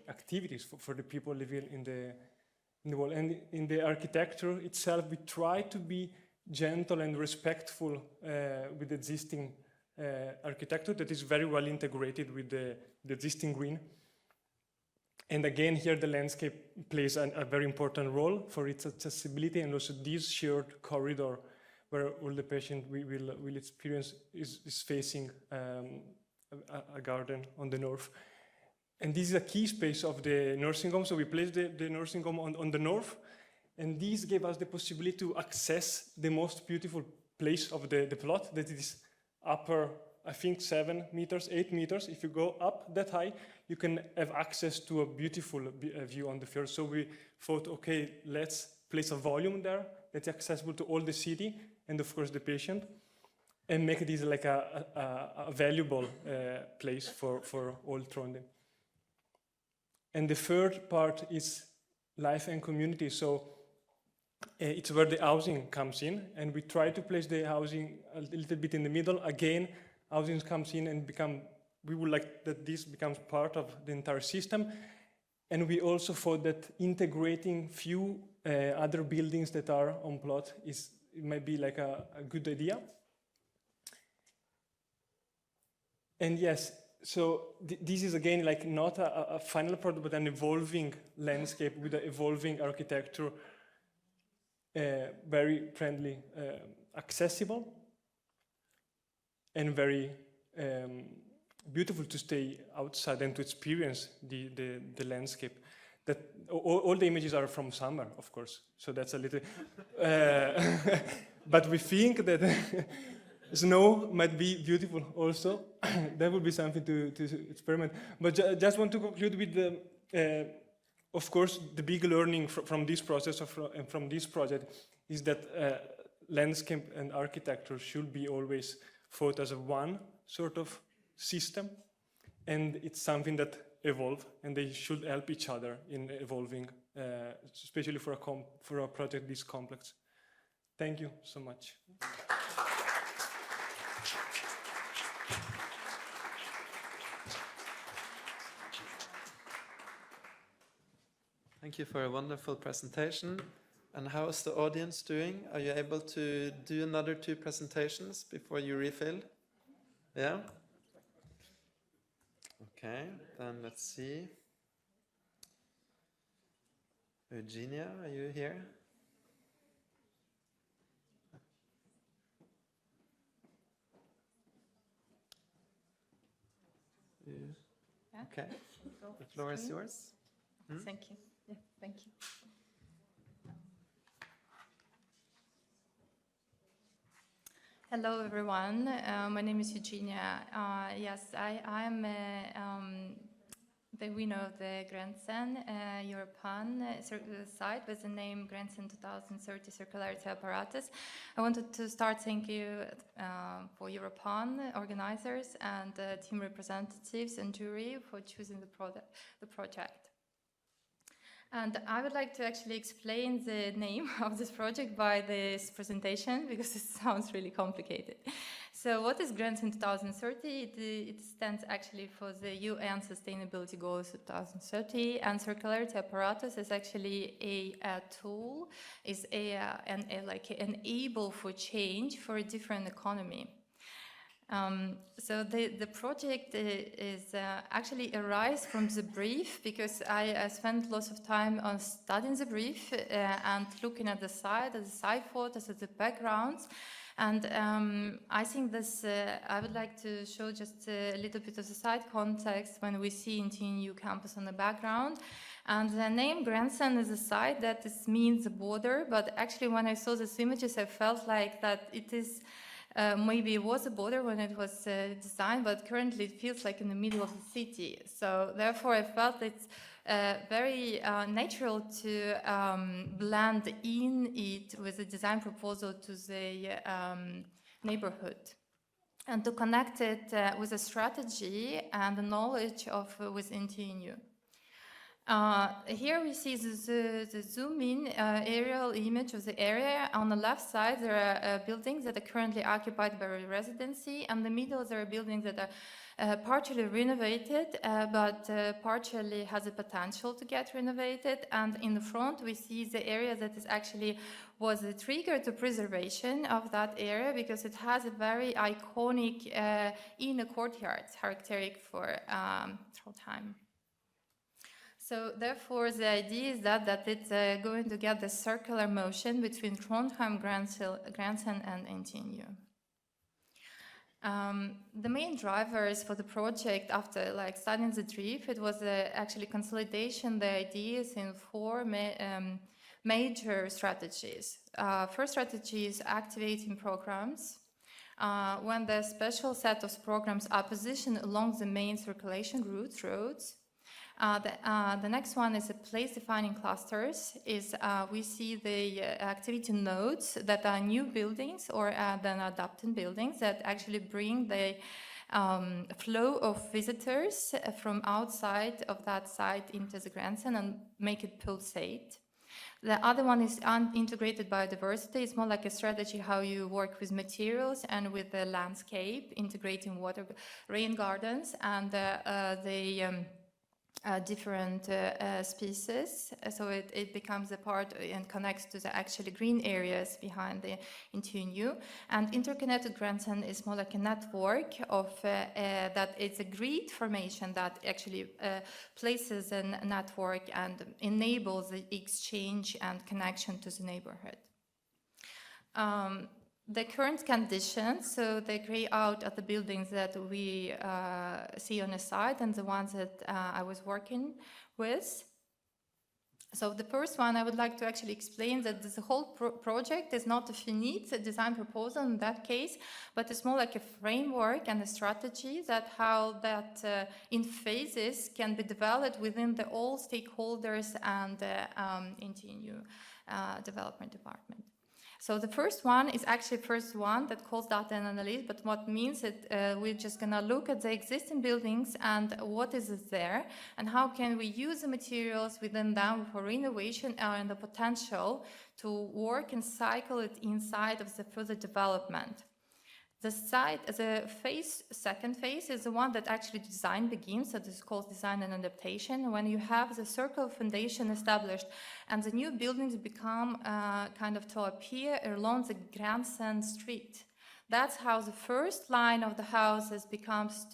[SPEAKER 6] activities for the people living in the world. And in the architecture itself, we try to be gentle and respectful with the existing architecture that is very well integrated with the existing green. And again, here the landscape plays a very important role for its accessibility, and also this shared corridor where all the patient will experience is facing a garden on the north. And this is a key space of the nursing home, so we placed the nursing home on the north, and this gave us the possibility to access the most beautiful place of the plot, that is upper, I think 7 meters, 8 meters. If you go up that high, you can have access to a beautiful view on the fjord. So we thought, okay, let's place a volume there that's accessible to all the city and of course the patient, and make this like a valuable place for all Trondheim. And the third part is life and community. So it's where the housing comes in, and we try to place the housing a little bit in the middle. Again, housing comes in and we would like that this becomes part of the entire system. And we also thought that integrating few other buildings that are on plot it might be like a good idea. And yes, so this is again like not a final product, but an evolving landscape with an evolving architecture, very friendly, accessible, and very beautiful to stay outside and to experience the landscape. That all the images are from summer, of course. So that's a little, but we think that snow might be beautiful also. That would be something to experiment. But just want to conclude with of course, the big learning from this process and from this project is that landscape and architecture should be always thought as a one sort of system, and it's something that evolve, and they should help each other in evolving, especially for a project this complex. Thank you so much.
[SPEAKER 2] Thank you for a wonderful presentation. And how is the audience doing? Are you able to do another 2 presentations before you refill? Yeah? Okay, then let's see. Eugenia, are you here?
[SPEAKER 7] Yeah.
[SPEAKER 2] Okay, the floor is yours.
[SPEAKER 7] Thank you. Yeah, thank you. Hello, everyone. My name is Eugenia. Yes, I am the winner of the Grensen Europan site with the name Grensen 2030 Circularity Apparatus. I wanted to start thank you for Europan organizers and team representatives and jury for choosing the project. And I would like to actually explain the name of this project by this presentation because it sounds really complicated. So what is Grensen 2030? It stands actually for the UN Sustainability Goals 2030, and circularity apparatus is actually a tool, is like an enable for change for a different economy. So the project is actually arise from the brief because I spent lots of time on studying the brief and looking at the site photos, at the backgrounds. And I think this, I would like to show just a little bit of the site context when we see NTNU campus on the background. And the name Grensen is a site that means a border, but actually when I saw these images, I felt like that it is maybe it was a border when it was designed, but currently it feels like in the middle of the city. So therefore I felt it's very natural to blend in it with a design proposal to the neighborhood and to connect it with a strategy and the knowledge of with NTNU. Here we see the zoom-in aerial image of the area. On the left side, there are buildings that are currently occupied by a residency, and in the middle there are buildings that are partially renovated, but partially has a potential to get renovated. And in the front, we see the area that is actually was a trigger to preservation of that area because it has a very iconic inner courtyard, characteristic for Trondheim. So therefore, the idea is that it's going to get the circular motion between Trondheim, Grensen, and NTNU. The main drivers for the project after studying the brief, it was actually consolidation the ideas in four major strategies. First strategy is activating programs. When the special set of programs are positioned along the main circulation roads. The next one is place-defining clusters. We see the activity nodes that are new buildings or then adapted buildings that actually bring the flow of visitors from outside of that site into the Grensen and make it pulsate. The other one is integrated biodiversity. It's more like a strategy how you work with materials and with the landscape, integrating rain gardens and the different species, so it becomes a part and connects to the actually green areas behind the NTNU. And interconnected Grensen is more like a network of that it's a grid formation that actually places a network and enables the exchange and connection to the neighborhood. The current conditions, so they carry out at the buildings that we see on the site and the ones that I was working with. So the first one, I would like to actually explain that the whole project is not a finite design proposal in that case, but it's more like a framework and a strategy that how that in phases can be developed within the all stakeholders and NTNU development department. So the first one is actually first one that calls data and analysis, but what means that we're just gonna look at the existing buildings and what is there and how can we use the materials within them for renovation and the potential to work and cycle it inside of the further development. The second phase is the one that actually design begins, so this is called design and adaptation, when you have the circle foundation established and the new buildings become kind of to appear along the Grensen street. That's how the first line of the houses becomes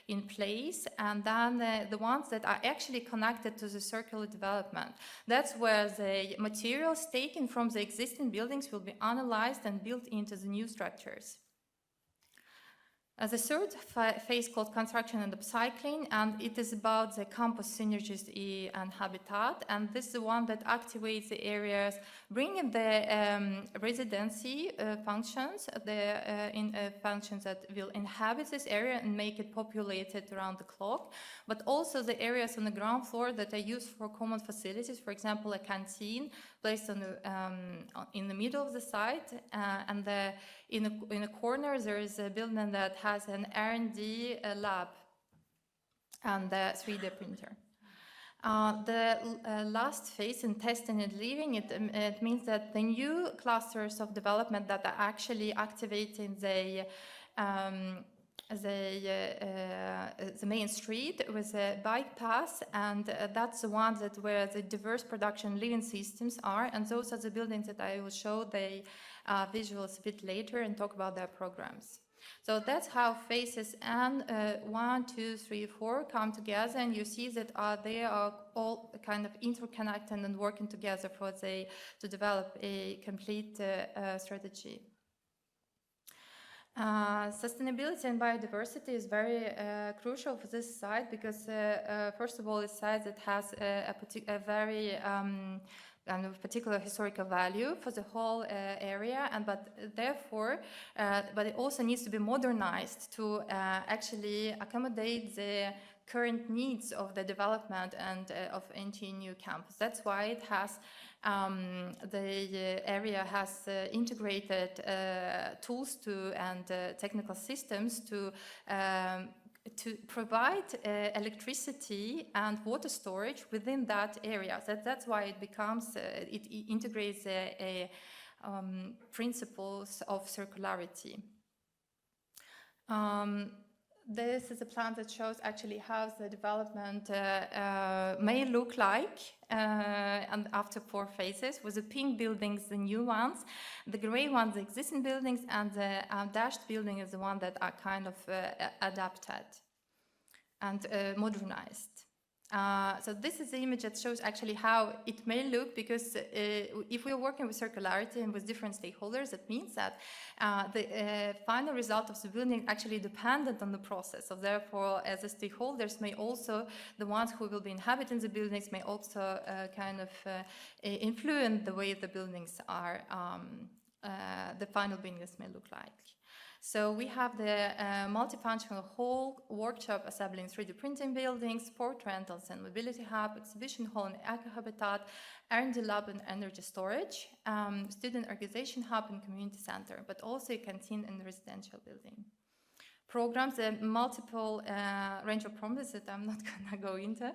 [SPEAKER 7] in place, and then the ones that are actually connected to the circular development. That's where the materials taken from the existing buildings will be analyzed and built into the new structures. The third phase called construction and upcycling, and it is about the campus synergies and habitat, and this is the one that activates the areas, bringing the residency functions, functions that will inhabit this area and make it populated around the clock, but also the areas on the ground floor that are used for common facilities, for example, a canteen placed on in the middle of the site, and in a corner there is a building that has an R&D lab and a 3D printer. The last phase in testing and living, it means that the new clusters of development that are actually activating the main street with a bike path, and that's the one where the diverse production living systems are, and those are the buildings that I will show the visuals a bit later and talk about their programs. So that's how phases N 1, 2, 3, 4 come together, and you see that they are all kind of interconnected and working together to develop a complete strategy. Sustainability and biodiversity is very crucial for this site because, first of all, it's a site that has a very kind of particular historical value for the whole area, but it also needs to be modernized to actually accommodate the current needs of the development and of NTNU campus. That's why it has the area has integrated tools and technical systems to provide electricity and water storage within that area. That's why it becomes, it integrates principles of circularity. This is a plan that shows actually how the development may look like and after 4 phases, with the pink buildings, the new ones, the gray ones, the existing buildings, and the dashed building is the one that are kind of adapted and modernized. So this is the image that shows actually how it may look, because if we're working with circularity and with different stakeholders, that means that the final result of the building is actually dependent on the process. So therefore, as the stakeholders may also, the ones who will be inhabiting the buildings may also kind of influence the way the buildings are, the final buildings may look like. So we have the multifunctional hall, workshop assembling 3D printing buildings, sport rentals and mobility hub, exhibition hall and eco-habitat, R&D lab and energy storage, student organization hub and community center, but also a canteen and residential building. Programs, a multiple range of programs that I'm not gonna go into.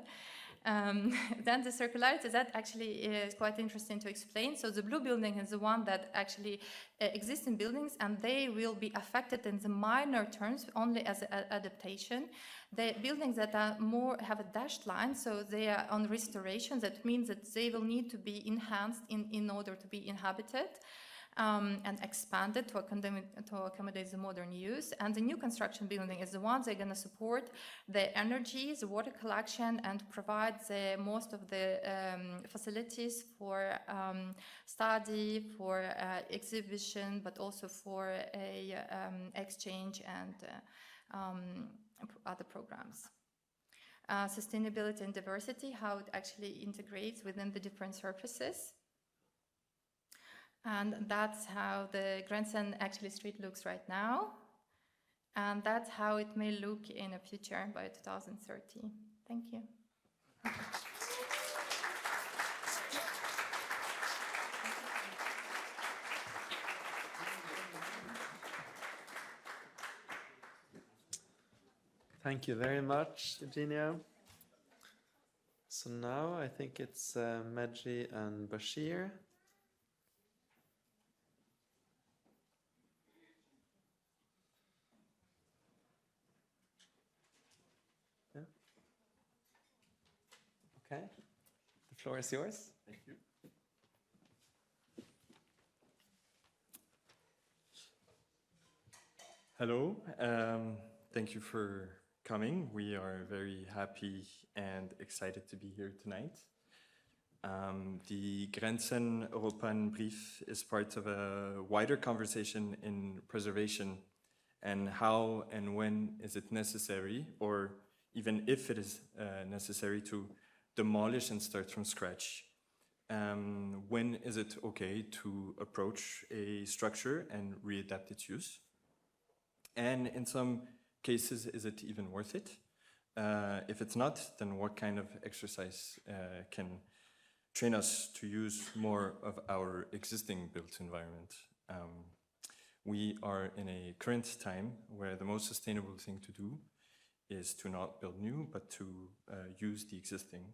[SPEAKER 7] Then the circularity, that actually is quite interesting to explain. So the blue building is the one that actually exists in buildings, and they will be affected in the minor terms only as an adaptation. The buildings that are more have a dashed line, so they are on restoration. That means that they will need to be enhanced in order to be inhabited. And expanded to accommodate the modern use. And the new construction building is the ones that are going to support the energy, the water collection, and provide the most of the facilities for study, for exhibition, but also for a exchange and other programs. Sustainability and diversity, how it actually integrates within the different surfaces. And that's how the Grensen actually street looks right now. And that's how it may look in the future by 2030. Thank you.
[SPEAKER 2] Thank you very much, Eugenia. So now I think it's Megi and Bachir. Okay, the floor is yours.
[SPEAKER 8] Thank you. Hello, thank you for coming. We are very happy and excited to be here tonight. The Grensen Europan brief is part of a wider conversation in preservation and how and when is it necessary, or even if it is necessary, to demolish and start from scratch? When is it okay to approach a structure and readapt its use? And in some cases, is it even worth it? If it's not, then what kind of exercise can train us to use more of our existing built environment? We are in a current time where the most sustainable thing to do is to not build new, but to use the existing.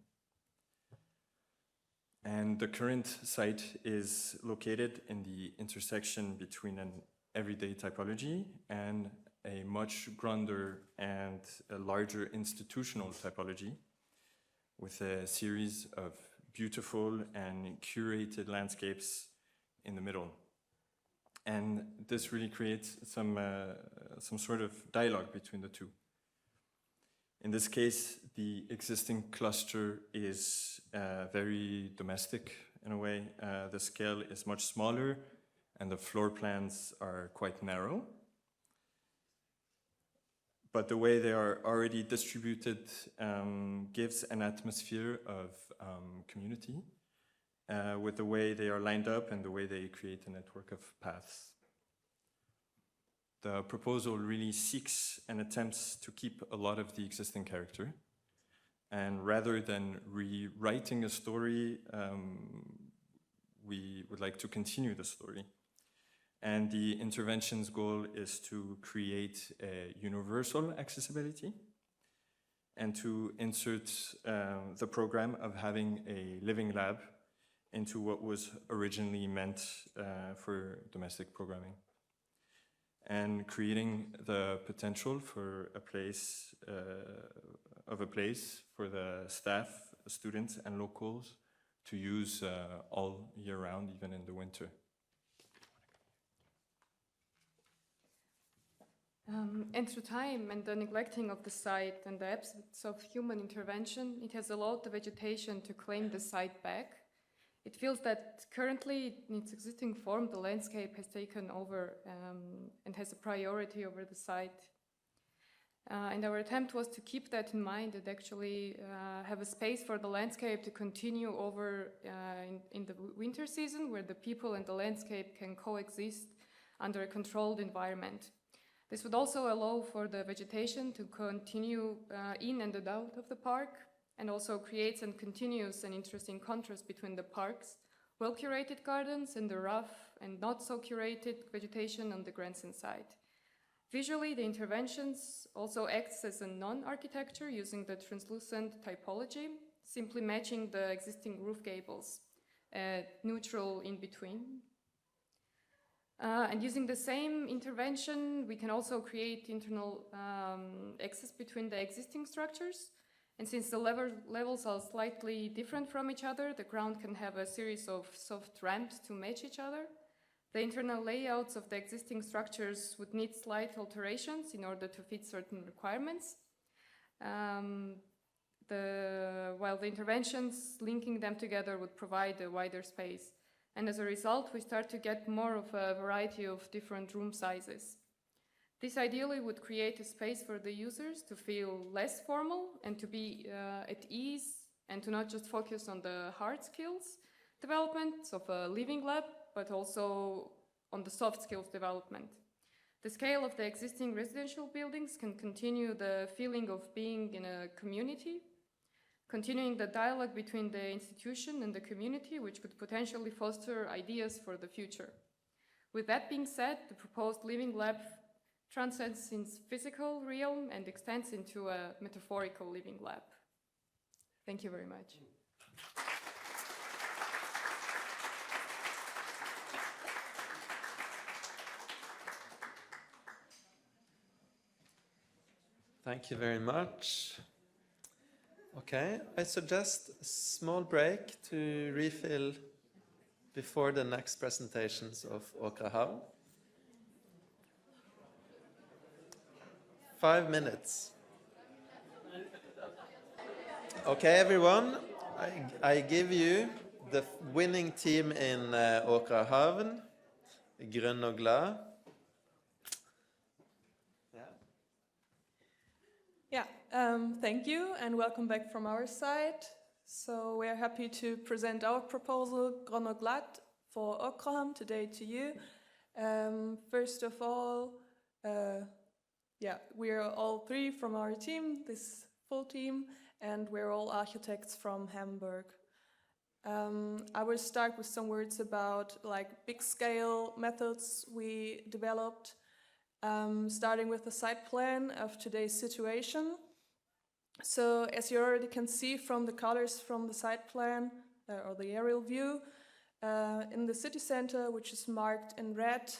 [SPEAKER 8] And the current site is located in the intersection between an everyday typology and a much grander and a larger institutional typology, with a series of beautiful and curated landscapes in the middle. And this really creates some sort of dialogue between the two. In this case, the existing cluster is very domestic in a way. The scale is much smaller and the floor plans are quite narrow. But the way they are already distributed gives an atmosphere of community with the way they are lined up and the way they create a network of paths. The proposal really seeks and attempts to keep a lot of the existing character. And rather than rewriting a story, we would like to continue the story. And the intervention's goal is to create a universal accessibility and to insert the program of having a living lab into what was originally meant for domestic programming. And creating the potential for a place for the staff, students and locals to use all year round, even in the winter.
[SPEAKER 9] And through time and the neglecting of the site and the absence of human intervention, it has allowed the vegetation to claim the site back. It feels that currently, in its existing form, the landscape has taken over and has a priority over the site. And our attempt was to keep that in mind and actually have a space for the landscape to continue over in the winter season, where the people and the landscape can coexist under a controlled environment. This would also allow for the vegetation to continue in and out of the park, and also creates and continues an interesting contrast between the park's well-curated gardens and the rough and not so curated vegetation on the Grensen side. Visually, the interventions also acts as a non-architecture using the translucent typology, simply matching the existing roof gables, neutral in between. And using the same intervention, we can also create internal access between the existing structures. And since the levels are slightly different from each other, the ground can have a series of soft ramps to match each other. The internal layouts of the existing structures would need slight alterations in order to fit certain requirements. While the interventions linking them together would provide a wider space. And as a result, we start to get more of a variety of different room sizes. This ideally would create a space for the users to feel less formal and to be at ease, and to not just focus on the hard skills development of a living lab, but also on the soft skills development. The scale of the existing residential buildings can continue the feeling of being in a community, continuing the dialogue between the institution and the community, which could potentially foster ideas for the future. With that being said, the proposed living lab transcends its physical realm and extends into a metaphorical living lab. Thank you very much.
[SPEAKER 2] Thank you very much. Okay, I suggest a small break to refill before the next presentations of Åkra. 5 minutes. Okay, everyone, I give you the winning team in Åkra, grønn og glad.
[SPEAKER 10] Yeah, thank you and welcome back from our side. So we're happy to present our proposal, Gronoglat, for Okraham today to you. First of all, we're all three from our team, this full team, and we're all architects from Hamburg. I will start with some words about big scale methods we developed. Starting with the site plan of today's situation. So as you already can see from the colors from the site plan or the aerial view, in the city center, which is marked in red,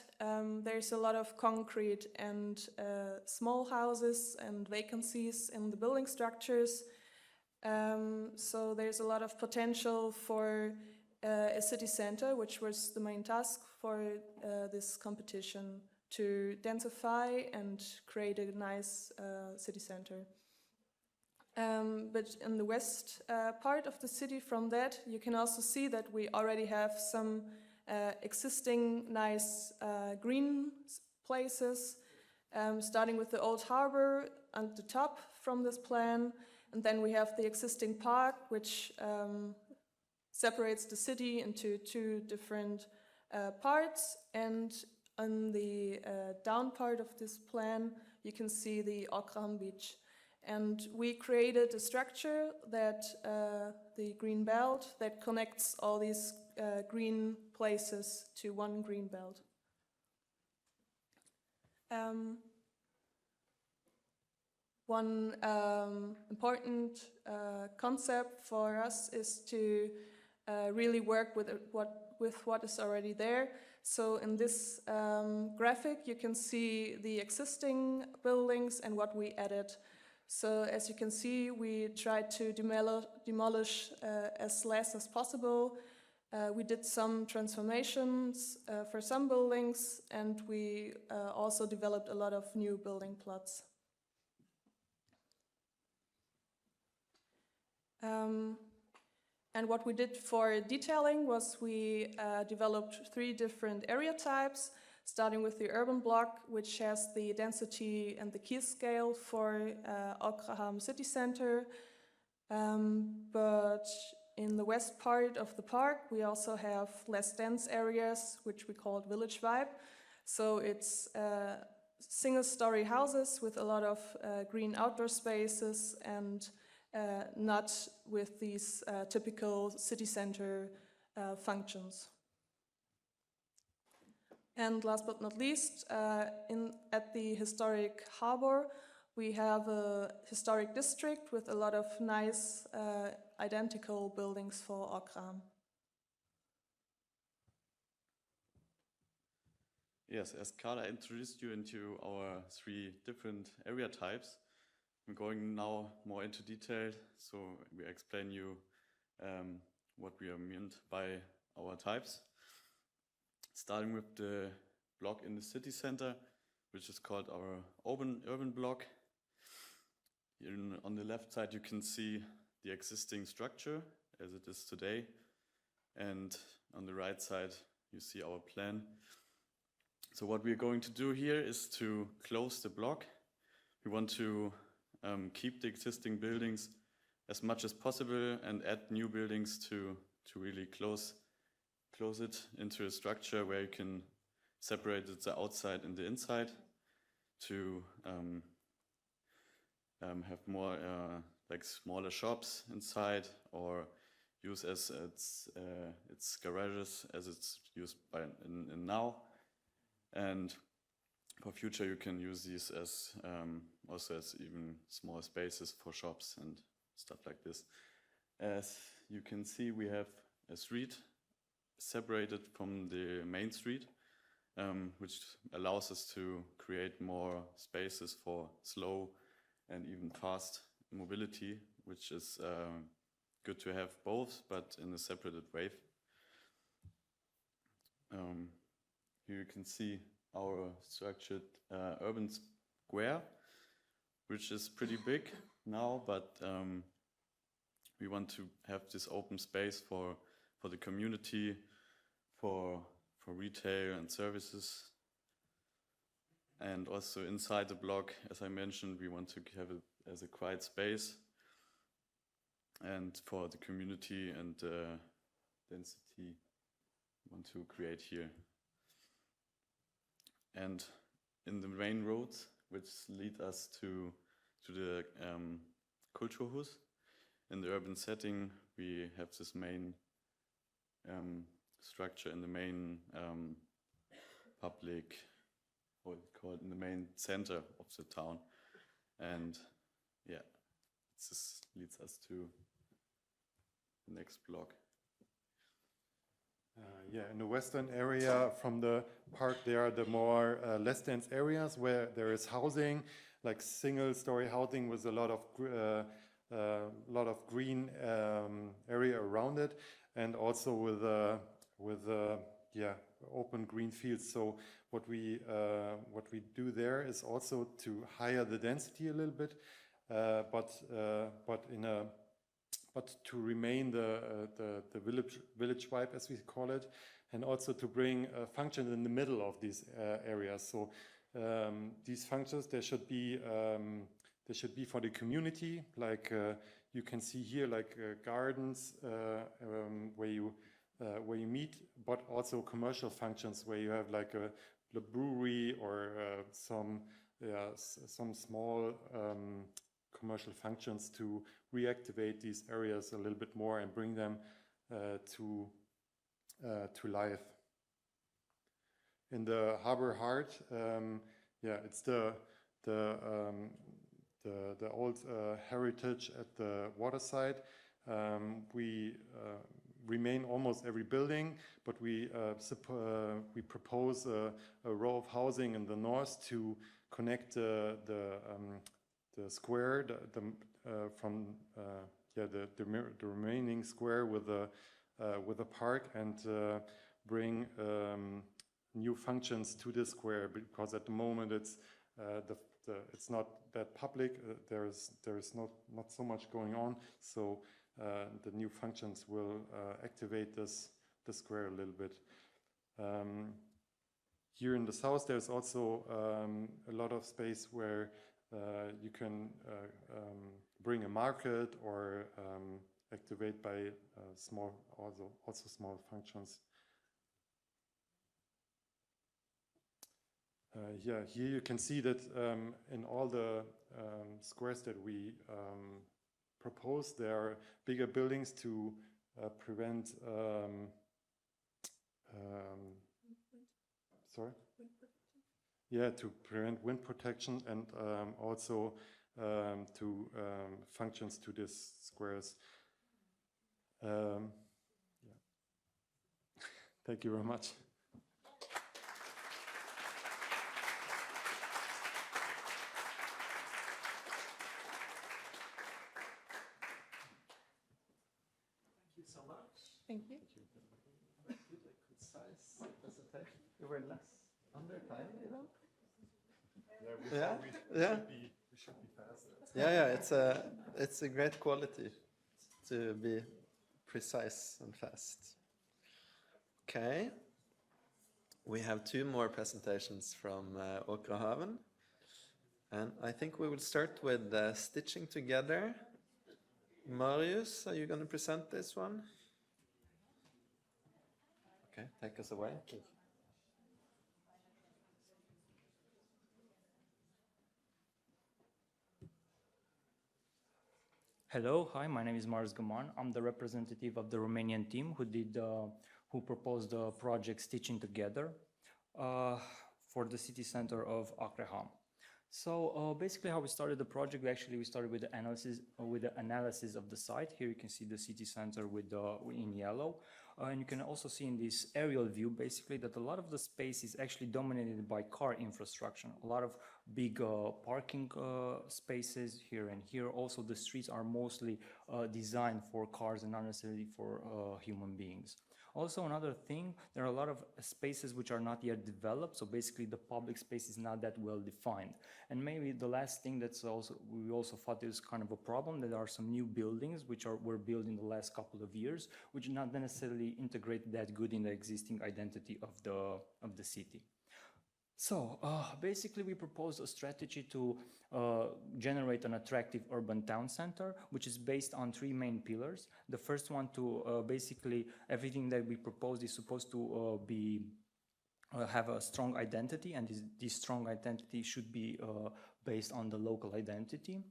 [SPEAKER 10] there's a lot of concrete and small houses and vacancies in the building structures. So there's a lot of potential for a city center, which was the main task for this competition, to densify and create a nice city center. But in the west part of the city from that, you can also see that we already have some existing nice green places, starting with the old harbor at the top from this plan. And then we have the existing park, which separates the city into two different parts. And on the down part of this plan, you can see the Okraham beach. And we created a structure that, the green belt, that connects all these green places to one green belt. One important concept for us is to really work with what is already there. So in this graphic, you can see the existing buildings and what we added. So as you can see, we tried to demolish as less as possible. We did some transformations for some buildings, and we also developed a lot of new building plots. And what we did for detailing was we developed 3 different area types, starting with the urban block, which has the density and the key scale for Okraham city center. But in the west part of the park, we also have less dense areas, which we called village vibe. So it's single-story houses with a lot of green outdoor spaces and not with these typical city center functions. And last but not least, at the historic harbor, we have a historic district with a lot of nice identical buildings for Okraham.
[SPEAKER 11] Yes, as Carla introduced you into our 3 different area types, I'm going now more into detail, so we explain you what we are meant by our types. Starting with the block in the city center, which is called our urban block. On the left side you can see the existing structure as it is today, and on the right side you see our plan. So what we're going to do here is to close the block. We want to keep the existing buildings as much as possible and add new buildings to really close it into a structure where you can separate the outside and the inside to have more smaller shops inside, or use as its garages as it's used in now. And for future you can use these as also as even small spaces for shops and stuff like this. As you can see, we have a street separated from the main street, which allows us to create more spaces for slow and even fast mobility, which is good to have both, but in a separated way. Here you can see our structured urban square, which is pretty big now, but we want to have this open space for the community, for retail and services. And also inside the block, as I mentioned, we want to have it as a quiet space and for the community and density we want to create here. And in the main roads, which lead us to the Kulturhus, in the urban setting, we have this main structure in the main public, what we call it, in the main center of the town. And yeah, this leads us to the next block.
[SPEAKER 12] Yeah, in the western area from the park, there are the more less dense areas where there is housing, like single-story housing with a lot of green area around it, and also with open green fields. So what we do there is also to higher the density a little bit, but to remain the village vibe, as we call it, and also to bring functions in the middle of these areas. So these functions, they should be for the community, like you can see here, like gardens where you meet, but also commercial functions where you have like a brewery or some small commercial functions to reactivate these areas a little bit more and bring them to life. In the harbor heart, it's the old heritage at the waterside. We remain almost every building, but we propose a row of housing in the north to connect the square from the remaining square with the park, and bring new functions to the square, because at the moment it's not that public. There is not so much going on, so the new functions will activate the square a little bit. Here in the south, there's also a lot of space where you can bring a market or activate by small functions. Here you can see that in all the squares that we propose, there are bigger buildings to prevent to prevent wind protection, and also to functions to these squares. Thank you very much.
[SPEAKER 2] Thank you so much.
[SPEAKER 10] Thank you.
[SPEAKER 2] Concise presentation. You were less under time, you know?
[SPEAKER 12] We should be faster.
[SPEAKER 2] It's a great quality to be precise and fast. Okay, we have 2 more presentations from Åkrahaven, and I think we will start with stitching together. Marius, are you going to present this one? Okay, take us away.
[SPEAKER 13] Hello, hi, my name is Marius Gaman. I'm the representative of the Romanian team who proposed the project Stitching Together for the city center of Åkrahaven. So basically how we started the project, we started with the analysis of the site. Here you can see the city center in yellow. And you can also see in this aerial view, basically, that a lot of the space is actually dominated by car infrastructure. A lot of big parking spaces here and here. Also, the streets are mostly designed for cars and not necessarily for human beings. Also, another thing, there are a lot of spaces which are not yet developed, so basically the public space is not that well defined. And maybe the last thing we also thought is kind of a problem, that there are some new buildings which were built in the last couple of years, which not necessarily integrate that good in the existing identity of the city. So basically we propose a strategy to generate an attractive urban town center, which is based on 3 main pillars. The first one to basically everything that we propose is supposed to have a strong identity, and this strong identity should be based on the local identity.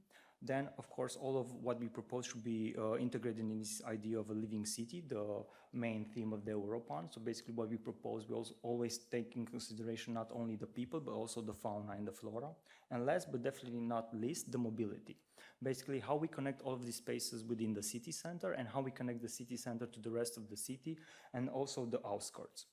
[SPEAKER 13] Then, of course, all of what we propose should be integrated in this idea of a living city, the main theme of the Europan. So basically what we propose, we also always take in consideration not only the people, but also the fauna and the flora. And last, but definitely not least, the mobility. Basically how we connect all of these spaces within the city center and how we connect the city center to the rest of the city and also the outskirts.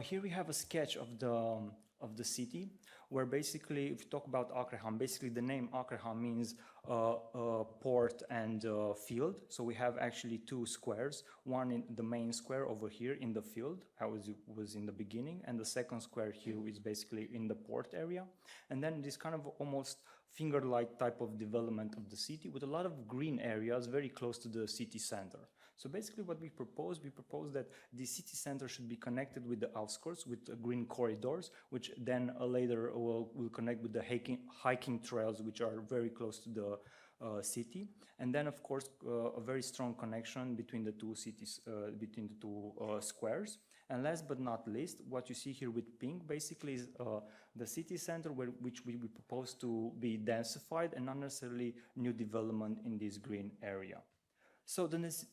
[SPEAKER 13] Here we have a sketch of the city, where basically, if you talk about Åkrehamn, basically the name Åkrehamn means port and field. So we have actually 2 squares, one in the main square over here in the field, how it was in the beginning, and the second square here is basically in the port area. And then this kind of almost finger-like type of development of the city with a lot of green areas very close to the city center. So basically what we propose that the city center should be connected with the outskirts with green corridors, which then later will connect with the hiking trails, which are very close to the city. And then, of course, a very strong connection between the 2 cities, between the 2 squares. And last but not least, what you see here with pink basically is the city center, which we propose to be densified and not necessarily new development in this green area. So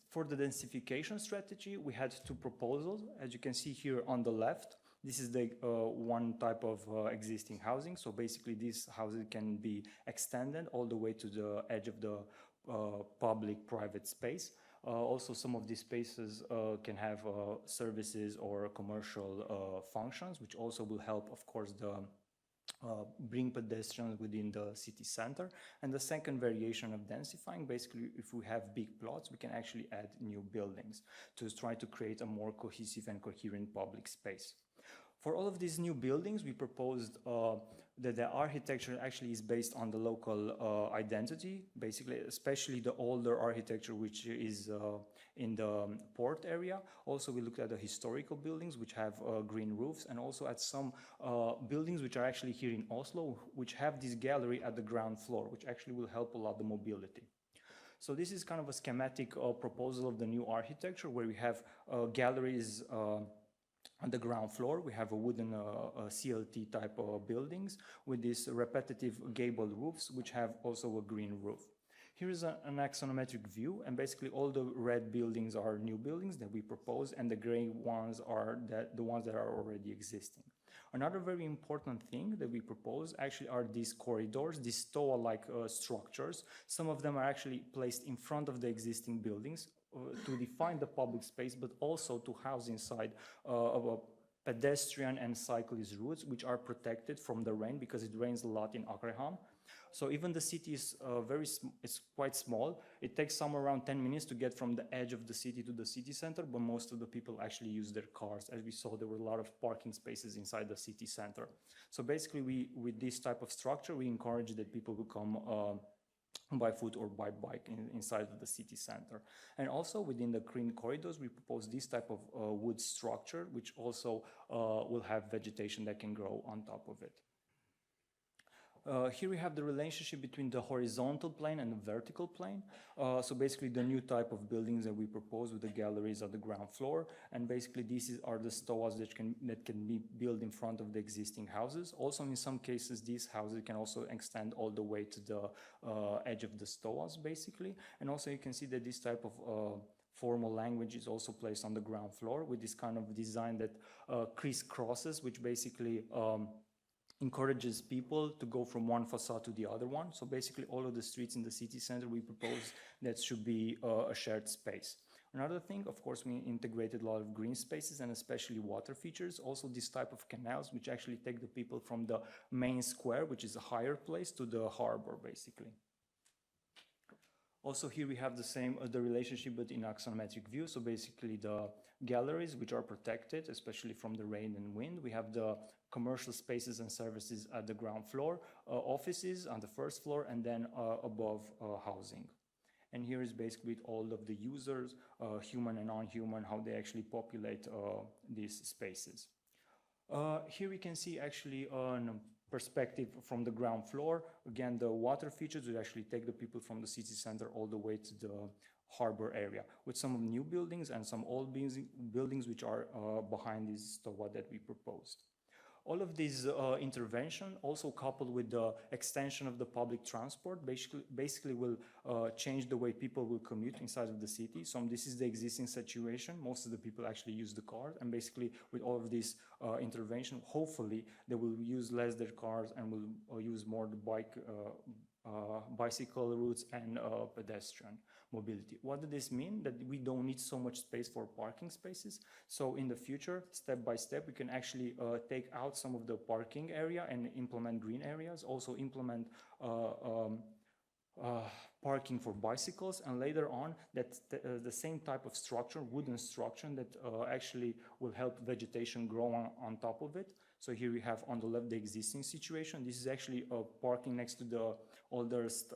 [SPEAKER 13] for the densification strategy, we had 2 proposals. As you can see here on the left, this is the one type of existing housing. So basically this housing can be extended all the way to the edge of the public-private space. Also, some of these spaces can have services or commercial functions, which also will help, of course, bring pedestrians within the city center. And the second variation of densifying, basically, if we have big plots, we can actually add new buildings to try to create a more cohesive and coherent public space. For all of these new buildings, we proposed that the architecture actually is based on the local identity, basically, especially the older architecture, which is in the port area. Also, we looked at the historical buildings, which have green roofs, and also at some buildings which are actually here in Oslo, which have this gallery at the ground floor, which actually will help a lot the mobility. So this is kind of a schematic proposal of the new architecture, where we have galleries on the ground floor. We have a wooden CLT type of buildings with these repetitive gabled roofs, which have also a green roof. Here is an axonometric view, and basically all the red buildings are new buildings that we propose, and the gray ones are the ones that are already existing. Another very important thing that we propose actually are these corridors, these stoa-like structures. Some of them are actually placed in front of the existing buildings to define the public space, but also to house inside of a pedestrian and cyclist routes, which are protected from the rain because it rains a lot in Åkrehamn. So even the city is it's quite small. It takes somewhere around 10 minutes to get from the edge of the city to the city center, but most of the people actually use their cars. As we saw, there were a lot of parking spaces inside the city center. So basically, with this type of structure, we encourage that people will come by foot or by bike inside of the city center. And also within the green corridors, we propose this type of wood structure, which also will have vegetation that can grow on top of it. Here we have the relationship between the horizontal plane and the vertical plane. So basically the new type of buildings that we propose with the galleries at the ground floor. And basically these are the stoas that can be built in front of the existing houses. Also in some cases, these houses can also extend all the way to the edge of the stoas basically. And also you can see that this type of formal language is also placed on the ground floor with this kind of design that crisscrosses, which basically encourages people to go from one facade to the other one. So basically all of the streets in the city center we propose that should be a shared space. Another thing, of course, we integrated a lot of green spaces and especially water features. Also this type of canals which actually take the people from the main square, which is a higher place, to the harbor basically. Also here we have the same, the relationship but in axonometric view. So basically the galleries which are protected, especially from the rain and wind. We have the commercial spaces and services at the ground floor, offices on the first floor, and then above housing. And here is basically all of the users, human and non-human, how they actually populate these spaces. Here we can see actually on perspective from the ground floor. Again, the water features would actually take the people from the city center all the way to the harbor area, with some new buildings and some old buildings which are behind this stoa that we proposed. All of these intervention, also coupled with the extension of the public transport, basically will change the way people will commute inside of the city. So this is the existing situation. Most of the people actually use the car, and basically with all of this intervention, hopefully they will use less their cars and will use more the bicycle routes and pedestrian mobility. What does this mean? That we don't need so much space for parking spaces. So in the future, step by step, we can actually take out some of the parking area and implement green areas, also implement parking for bicycles, and later on that the same type of structure, wooden structure, that actually will help vegetation grow on top of it. So here we have on the left the existing situation. This is actually parking next to the oldest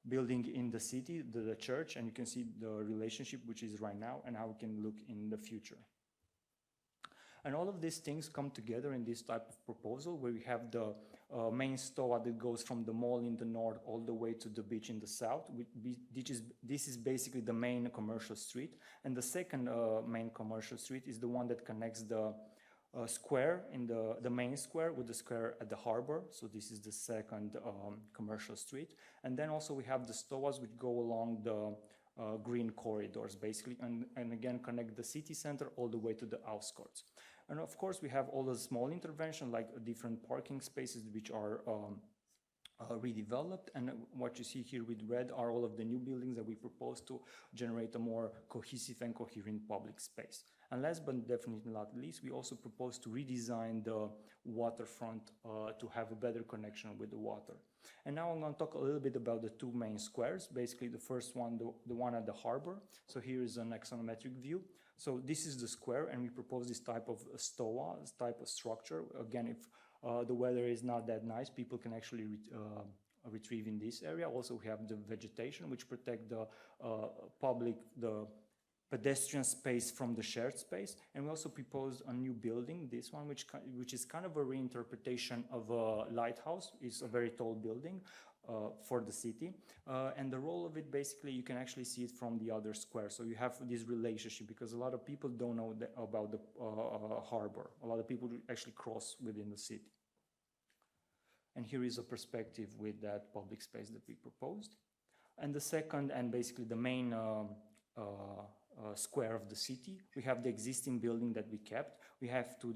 [SPEAKER 13] building in the city, the church, and you can see the relationship which is right now and how we can look in the future. And all of these things come together in this type of proposal, where we have the main stoa that goes from the mall in the north all the way to the beach in the south. This is basically the main commercial street. And the second main commercial street is the one that connects the square in the main square with the square at the harbor. So this is the second commercial street. And then also we have the stoas which go along the green corridors basically, and again connect the city center all the way to the outskirts. And of course we have all the small intervention like different parking spaces which are redeveloped, and what you see here with red are all of the new buildings that we propose to generate a more cohesive and coherent public space. And last but definitely not least, we also propose to redesign the waterfront to have a better connection with the water. And now I'm going to talk a little bit about the two main squares. Basically the first one, the one at the harbor. So here is an axonometric view. So this is the square, and we propose this type of stoa, this type of structure. Again, if the weather is not that nice, people can actually retrieve in this area. Also, we have the vegetation, which protect the the pedestrian space from the shared space. And we also proposed a new building, this one, which is kind of a reinterpretation of a lighthouse. It's a very tall building for the city. And the role of it, basically, you can actually see it from the other square. So you have this relationship, because a lot of people don't know about the harbor. A lot of people actually cross within the city. And here is a perspective with that public space that we proposed. And the second, and basically the main square of the city, we have the existing building that we kept. We had to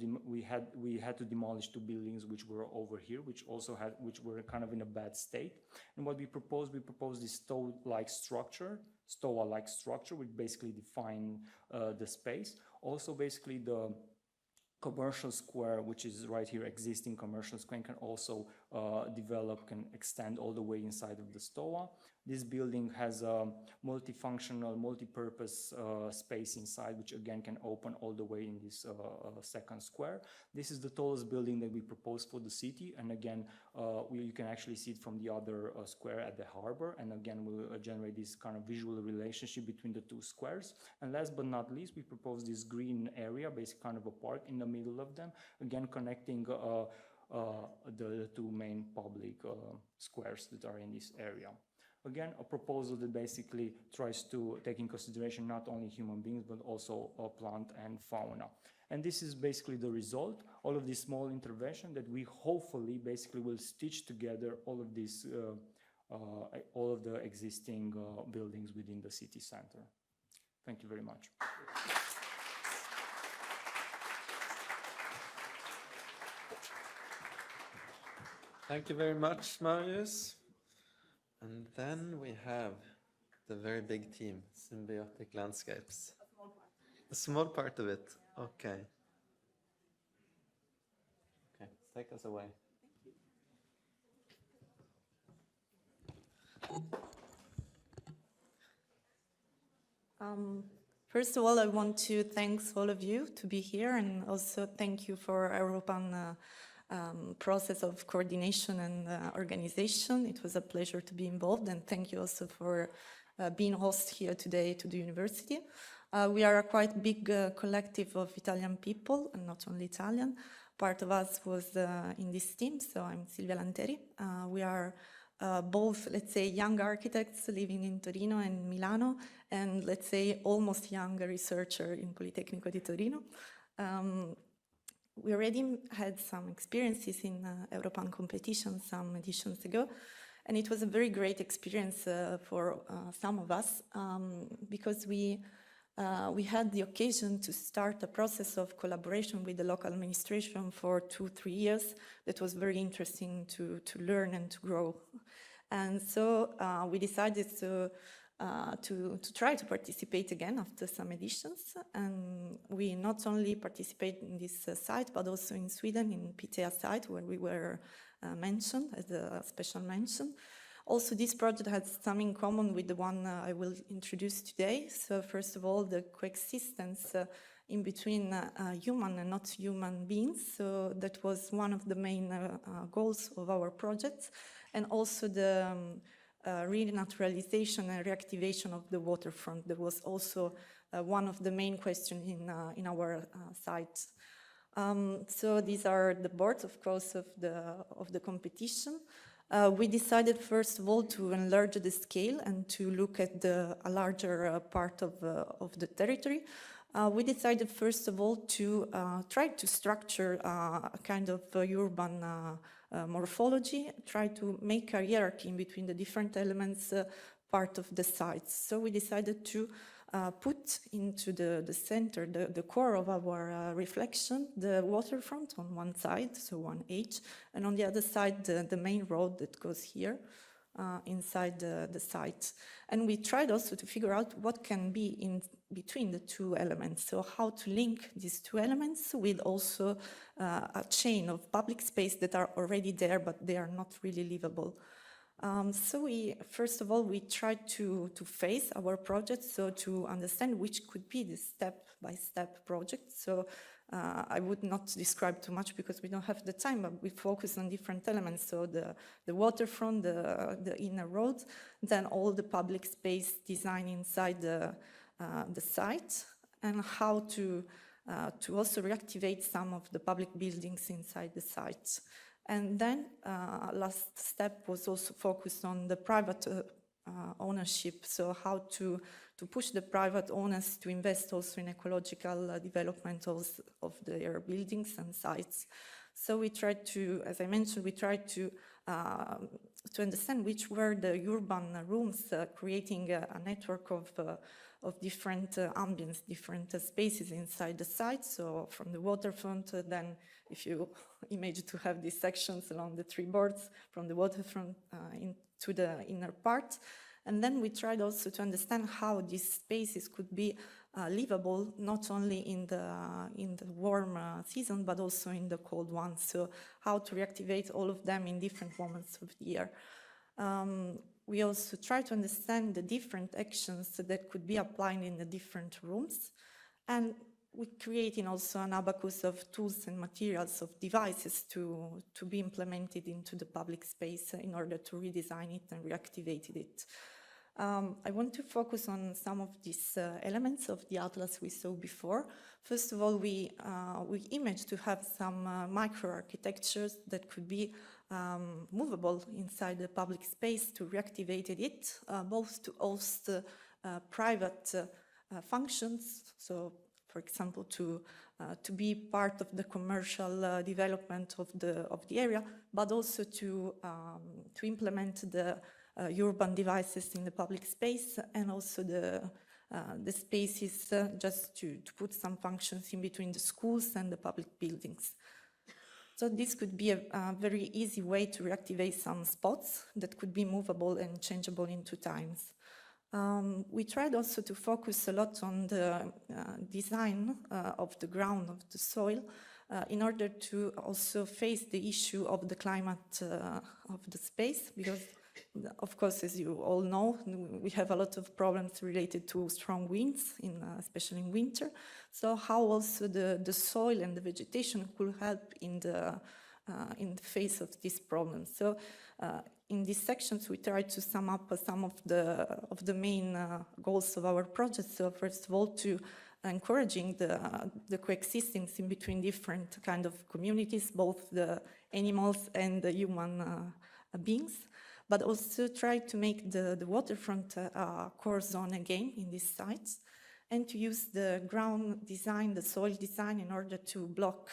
[SPEAKER 13] demolish two buildings which were over here, which were kind of in a bad state. And what we proposed this stoa-like structure, which basically define the space. Also, basically the commercial square, which is right here, existing commercial square, can also develop, can extend all the way inside of the stoa. This building has a multifunctional, multi-purpose space inside, which again can open all the way in this second square. This is the tallest building that we propose for the city, and again, you can actually see it from the other square at the harbor, and again, we'll generate this kind of visual relationship between the two squares. And last but not least, we propose this green area, basically kind of a park in the middle of them, again connecting the two main public squares that are in this area. Again, a proposal that basically tries to take in consideration not only human beings, but also plant and fauna. And this is basically the result, all of this small intervention that we hopefully basically will stitch together all of this, all of the existing buildings within the city center. Thank you very much.
[SPEAKER 2] Thank you very much, Marius. And then we have the very big team, Symbiotic Landscapes. A small part of it. Okay. Okay, take us away.
[SPEAKER 14] First of all, I want to thank all of you to be here, and also thank you for Europan process of coordination and organization. It was a pleasure to be involved, and thank you also for being host here today to the university. We are a quite big collective of Italian people, and not only Italian. Part of us was in this team, so I'm Silvia Lanteri. We are both, let's say, young architects living in Torino and Milano, and let's say almost young researcher in Politecnico di Torino. We already had some experiences in Europan competition some editions ago, and it was a very great experience for some of us because we had the occasion to start a process of collaboration with the local administration for 2-3 years. That was very interesting to learn and to grow. And so we decided to try to participate again after some editions. And we not only participate in this site, but also in Sweden, in Pitea site, where we were mentioned as a special mention. Also, this project has some in common with the one I will introduce today. So first of all, the coexistence in between human and not human beings. So that was one of the main goals of our project. And also the renaturalization and reactivation of the waterfront. That was also one of the main questions in our site. So these are the boards, of course, of the competition. We decided, first of all, to enlarge the scale and to look at a larger part of the territory. We decided, first of all, to try to structure a kind of urban morphology, try to make a hierarchy in between the different elements part of the sites. So we decided to put into the center, the core of our reflection, the waterfront on one side, so 1H, and on the other side, the main road that goes here inside the site. And we tried also to figure out what can be in between the two elements, so how to link these two elements with also a chain of public space that are already there, but they are not really livable. So first of all, we tried to phase our project, so to understand which could be the step-by-step project. So I would not describe too much because we don't have the time, but we focus on different elements. So the waterfront, the inner roads, then all the public space design inside the site, and how to also reactivate some of the public buildings inside the site. And then last step was also focused on the private ownership, so how to push the private owners to invest also in ecological development of their buildings and sites. So we tried to, as I mentioned, we tried to understand which were the urban rooms, creating a network of different ambience, different spaces inside the site. So from the waterfront, then if you imagine to have these sections along the 3 boards, from the waterfront into the inner part. And then we tried also to understand how these spaces could be livable, not only in the warm season, but also in the cold one. So how to reactivate all of them in different moments of the year. We also try to understand the different actions that could be applied in the different rooms. And we're creating also an abacus of tools and materials, of devices to be implemented into the public space in order to redesign it and reactivate it. I want to focus on some of these elements of the atlas we saw before. First of all, we imaged to have some micro-architectures that could be movable inside the public space to reactivate it, both to host private functions, so for example, to be part of the commercial development of the area, but also to implement the urban devices in the public space, and also the spaces just to put some functions in between the schools and the public buildings. So this could be a very easy way to reactivate some spots that could be movable and changeable into times. We tried also to focus a lot on the design of the ground, of the soil, in order to also face the issue of the climate of the space, because of course, as you all know, we have a lot of problems related to strong winds, especially in winter. So how also the soil and the vegetation could help in the in the face of this problem. So in these sections, we try to sum up some of the main goals of our project. So first of all, to encouraging the coexistence in between different kind of communities, both the animals and the human beings, but also try to make the waterfront core zone again in these sites, and to use the ground design, the soil design, in order to block,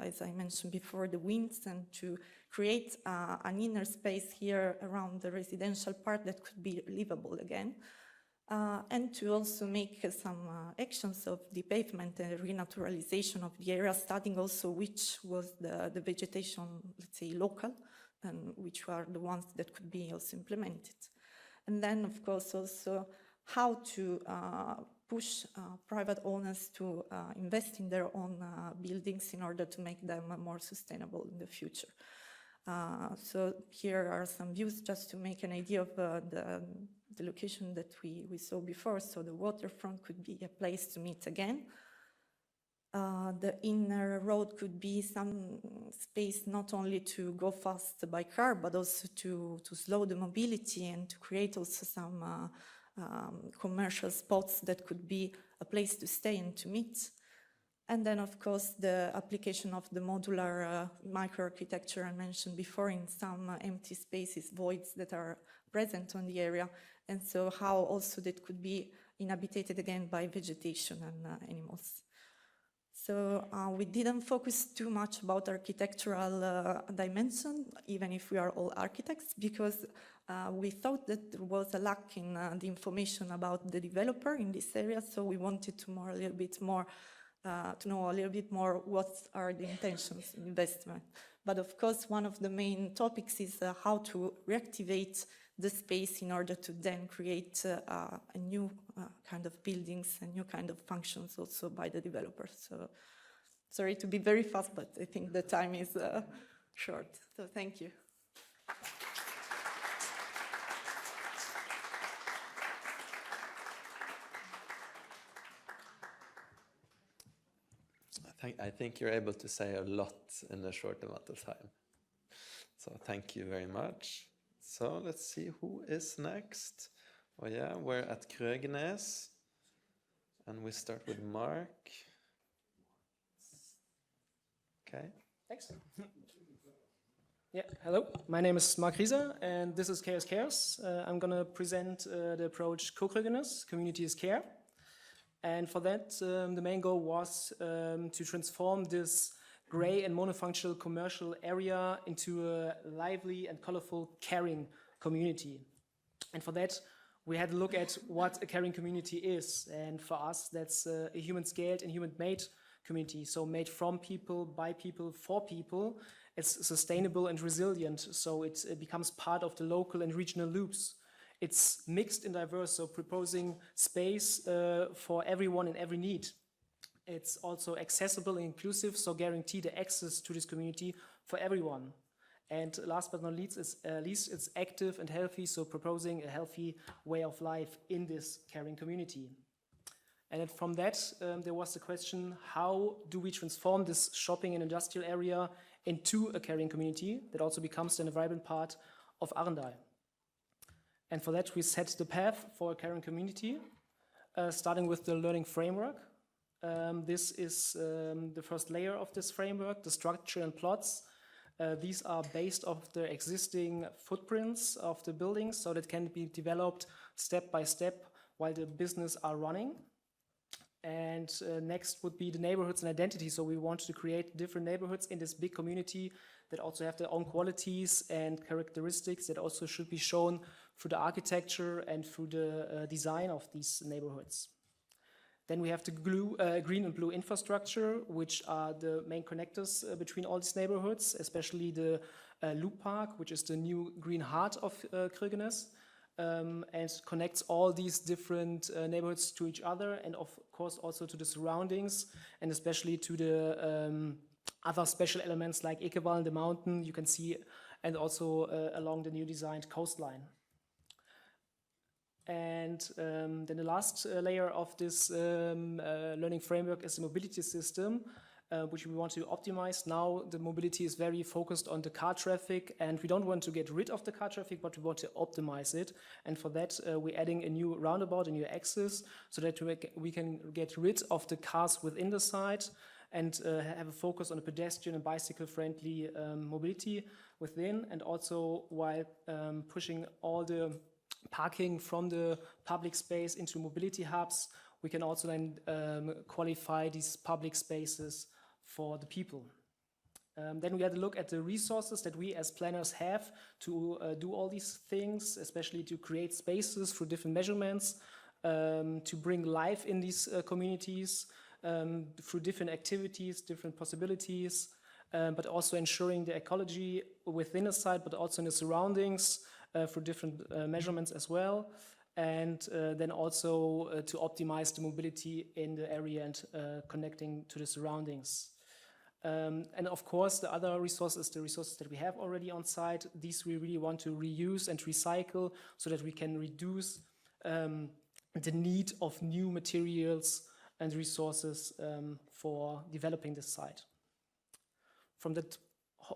[SPEAKER 14] as I mentioned before, the winds, and to create an inner space here around the residential part that could be livable again. And to also make some actions of the pavement and renaturalization of the area, studying also which was the vegetation, let's say, local, and which are the ones that could be also implemented. And then, of course, also how to push private owners to invest in their own buildings in order to make them more sustainable in the future. So here are some views just to make an idea of the location that we saw before. So the waterfront could be a place to meet again. The inner road could be some space not only to go fast by car, but also to slow the mobility and to create also some commercial spots that could be a place to stay and to meet. And then, of course, the application of the modular microarchitecture I mentioned before in some empty spaces, voids that are present on the area, and so how also that could be inhabited again by vegetation and animals. So we didn't focus too much about architectural dimension, even if we are all architects, because we thought that there was a lack in the information about the developer in this area, so we wanted to know a little bit more what are the intentions in investment. But of course, one of the main topics is how to reactivate the space in order to then create a new kind of buildings and new kind of functions also by the developers. So sorry to be very fast, but I think the time is short. So thank you.
[SPEAKER 2] I think you're able to say a lot in a short amount of time. So thank you very much. So let's see who is next. Oh yeah, we're at Krøgnes, and we start with Mark. Okay.
[SPEAKER 15] Thanks. Yeah, hello. My name is Mark Rieser, and this is Chaos Cares. I'm going to present the approach Co-Krøgnes, Community is Care. And for that, the main goal was to transform this gray and monofunctional commercial area into a lively and colorful caring community. And for that, we had a look at what a caring community is. And for us, that's a human-scaled and human-made community. So made from people, by people, for people. It's sustainable and resilient, so it becomes part of the local and regional loops. It's mixed and diverse, so proposing space for everyone and every need. It's also accessible and inclusive, so guarantee the access to this community for everyone. And last but not least, it's active and healthy, so proposing a healthy way of life in this caring community. And from that, there was the question, how do we transform this shopping and industrial area into a caring community that also becomes then a vibrant part of Arendal? And for that, we set the path for a caring community, starting with the learning framework. This is the first layer of this framework, the structure and plots. These are based off the existing footprints of the buildings, so that can be developed step by step while the business are running. And next would be the neighborhoods and identity. So we want to create different neighborhoods in this big community that also have their own qualities and characteristics that also should be shown through the architecture and through the design of these neighborhoods. Then we have the green and blue infrastructure, which are the main connectors between all these neighborhoods, especially the Loop Park, which is the new green heart of Krøgnes, and connects all these different neighborhoods to each other, and of course also to the surroundings, and especially to the other special elements like Ekevallen, the mountain, you can see, and also along the new designed coastline. And then the last layer of this learning framework is the mobility system. which we want to optimize. Now the mobility is very focused on the car traffic, and we don't want to get rid of the car traffic, but we want to optimize it. And for that, we're adding a new roundabout, a new axis, so that we can get rid of the cars within the site and have a focus on a pedestrian and bicycle-friendly mobility within, and also while pushing all the parking from the public space into mobility hubs, we can also then qualify these public spaces for the people. Then we had a look at the resources that we as planners have to do all these things, especially to create spaces through different measurements, to bring life in these communities through different activities, different possibilities, but also ensuring the ecology within a site, but also in the surroundings through different measurements as well. And then also to optimize the mobility in the area and connecting to the surroundings. And of course, the other resources, the resources that we have already on site, these we really want to reuse and recycle so that we can reduce the need of new materials and resources for developing the site. From that,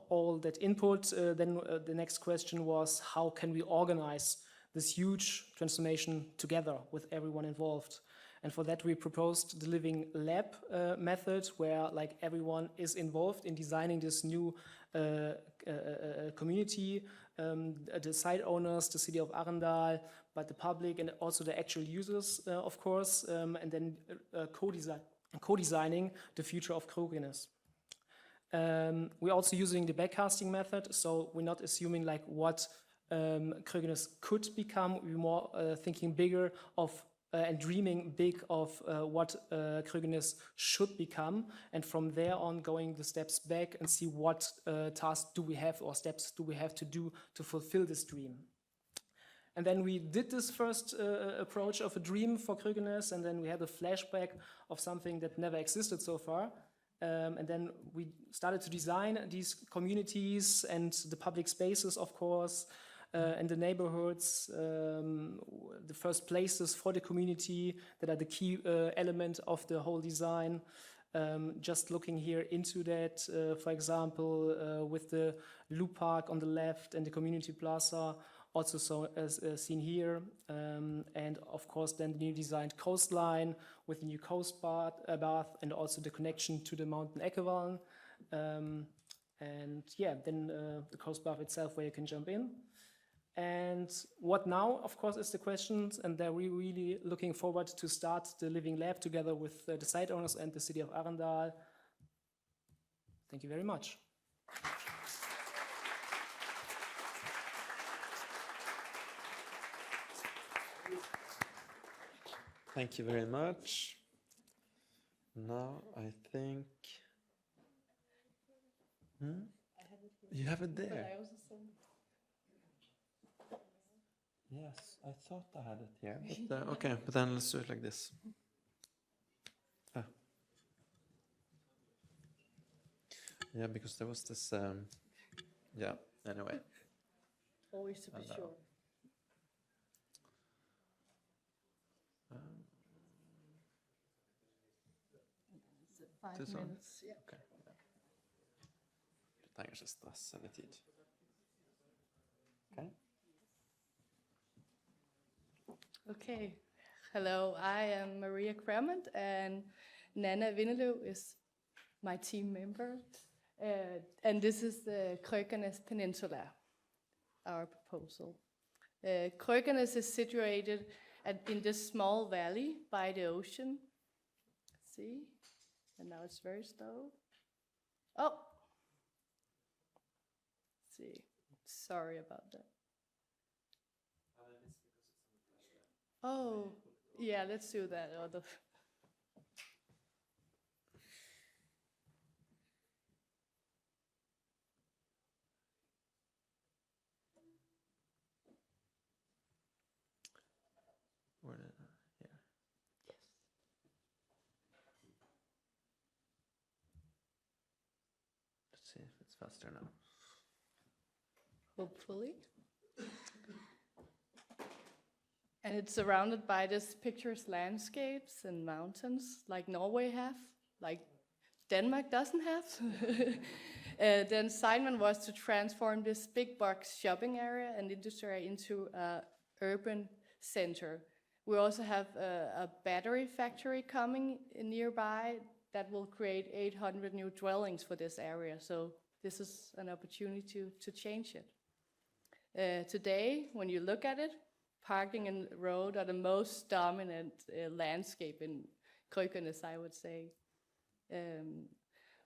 [SPEAKER 15] all that input, then the next question was, how can we organize this huge transformation together with everyone involved? And for that, we proposed the Living Lab method, where like everyone is involved in designing this new community, the site owners, the city of Arendal, but the public and also the actual users, of course, and then co-designing the future of Krokenes. We're also using the backcasting method, so we're not assuming like what Krokenes could become. We're more thinking bigger of and dreaming big of what Krokenes should become, and from there on going the steps back and see what tasks do we have or steps do we have to do to fulfill this dream. And then we did this first approach of a dream for Krokenes, and then we had a flashback of something that never existed so far. And then we started to design these communities and the public spaces, of course, and the neighborhoods, the first places for the community that are the key element of the whole design. Just looking here into that, for example, with the Loop Park on the left and the community plaza, also so as seen here, and of course then the new designed coastline with the new coast bath and also the connection to the mountain Ekevallen. And yeah, then the coast bath itself where you can jump in. And what now, of course, is the questions, and they're really looking forward to start the Living Lab together with the site owners and the city of Arendal. Thank you very much.
[SPEAKER 2] Thank you very much. Now I think... You have it there. Yes, I thought I had it here. But, okay, but then let's do it like this. Yeah, because there was this... yeah, anyway.
[SPEAKER 16] Always to be sure. 5 minutes, yeah.
[SPEAKER 2] Okay. Du trenger ikke stress eller tid. Okay.
[SPEAKER 16] Okay. Hello, I am Maria Cremant, and Nana Vindeløv is my team member. And this is the Krokenes Peninsula, our proposal. Krokenes is situated in this small valley by the ocean. See? And now it's very slow. Oh! See. Sorry about that. Oh, yeah, let's do that.
[SPEAKER 2] Here.
[SPEAKER 16] Yes.
[SPEAKER 2] Let's see if it's faster now.
[SPEAKER 16] Hopefully. And it's surrounded by this picturesque landscapes and mountains like Norway have, like Denmark doesn't have. The assignment was to transform this big box shopping area and industry into an urban center. We also have a battery factory coming nearby that will create 800 new dwellings for this area. So this is an opportunity to change it. Today, when you look at it, parking and road are the most dominant landscape in Krøkenes, I would say.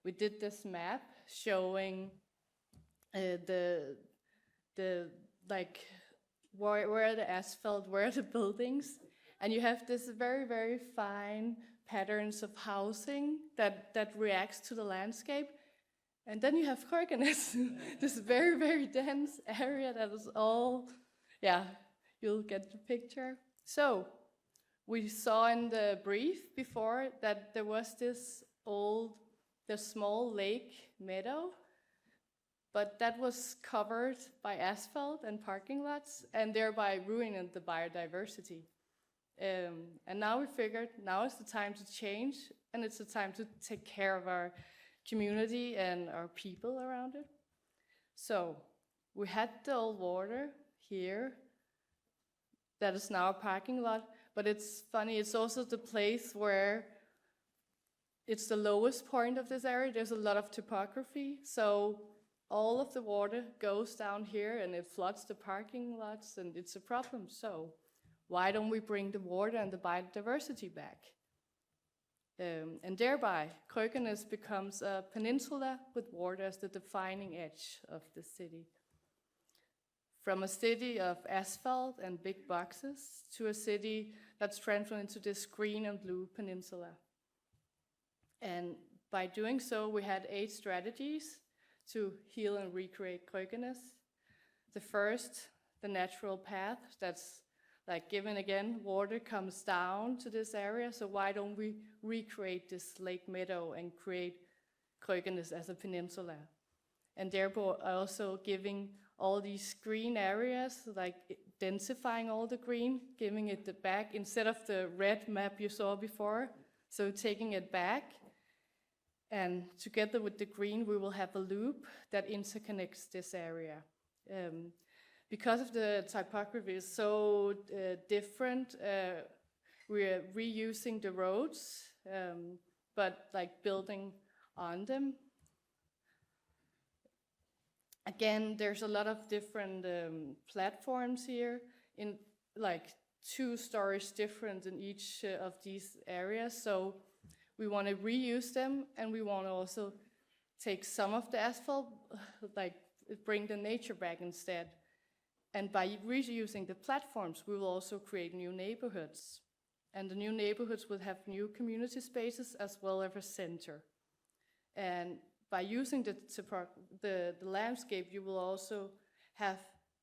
[SPEAKER 16] We did this map showing the like where the asphalt, where the buildings, and you have this very, very fine patterns of housing that reacts to the landscape. And then you have Krøkenes, this very, very dense area that is all, yeah, you'll get the picture. So we saw in the brief before that there was the small lake meadow, but that was covered by asphalt and parking lots and thereby ruining the biodiversity. And now we figured now is the time to change, and it's the time to take care of our community and our people around it. So we had the old water here that is now a parking lot, but it's funny, it's also the place where it's the lowest point of this area. There's a lot of topography, so all of the water goes down here and it floods the parking lots, and it's a problem. So why don't we bring the water and the biodiversity back? And thereby, Krøkenes becomes a peninsula with water as the defining edge of the city. From a city of asphalt and big boxes to a city that's transformed into this green and blue peninsula. And by doing so, we had 8 strategies to heal and recreate Krøkenes. The first, the natural path, that's like given again, water comes down to this area, so why don't we recreate this lake meadow and create Krøkenes as a peninsula? And therefore also giving all these green areas, like densifying all the green, giving it the back instead of the red map you saw before, so taking it back. And together with the green, we will have a loop that interconnects this area. Because of the topography is so different, we're reusing the roads, but like building on them. Again, there's a lot of different platforms here, in like 2 stories different in each of these areas. So we want to reuse them, and we want to also take some of the asphalt, like bring the nature back instead. And by reusing the platforms, we will also create new neighborhoods. And the new neighborhoods will have new community spaces as well as a center. And by using the landscape, you will also have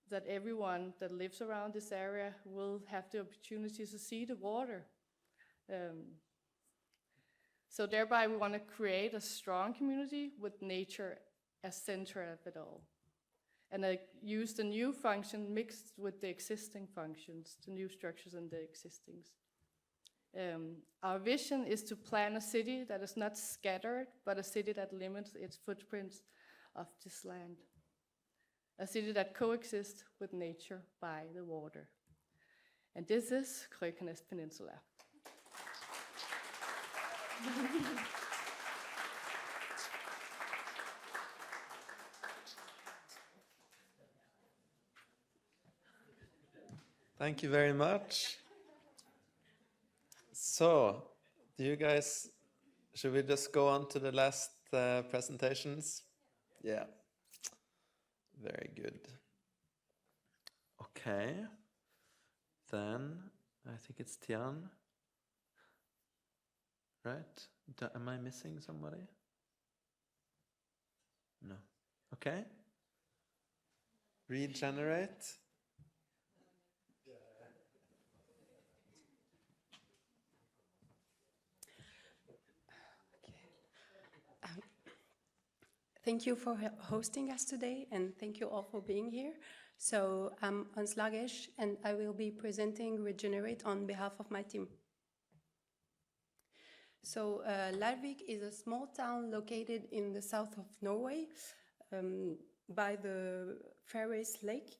[SPEAKER 16] that everyone that lives around this area will have the opportunity to see the water. So thereby we want to create a strong community with nature as center of it all. And I use the new function mixed with the existing functions, the new structures and the existings. Our vision is to plan a city that is not scattered, but a city that limits its footprints of this land. A city that coexists with nature by the water. And this is Krøkenes Peninsula.
[SPEAKER 2] Thank you very much. So, do you guys, should we just go on to the last presentations? Yeah. Very good. Okay. Then, I think it's Tian. Right? Am I missing somebody? No. Okay. Regenerate.
[SPEAKER 17] Thank you for hosting us today, and thank you all for being here. So I'm Hans Lagesh, and I will be presenting Regenerate on behalf of my team. So Larvik is a small town located in the south of Norway by the Faroes Lake.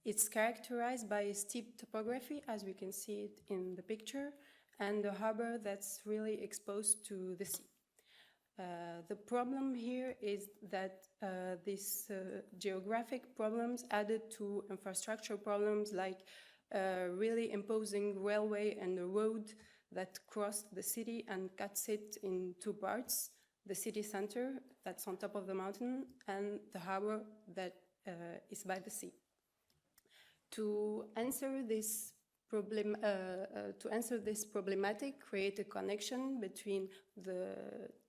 [SPEAKER 17] It's characterized by a steep topography, as we can see it in the picture, and a harbor that's really exposed to the sea. The problem here is that these geographic problems added to infrastructure problems like really imposing railway and a road that crossed the city and cuts it in two parts, the city center that's on top of the mountain and the harbor that is by the sea. To answer this problematic, create a connection between the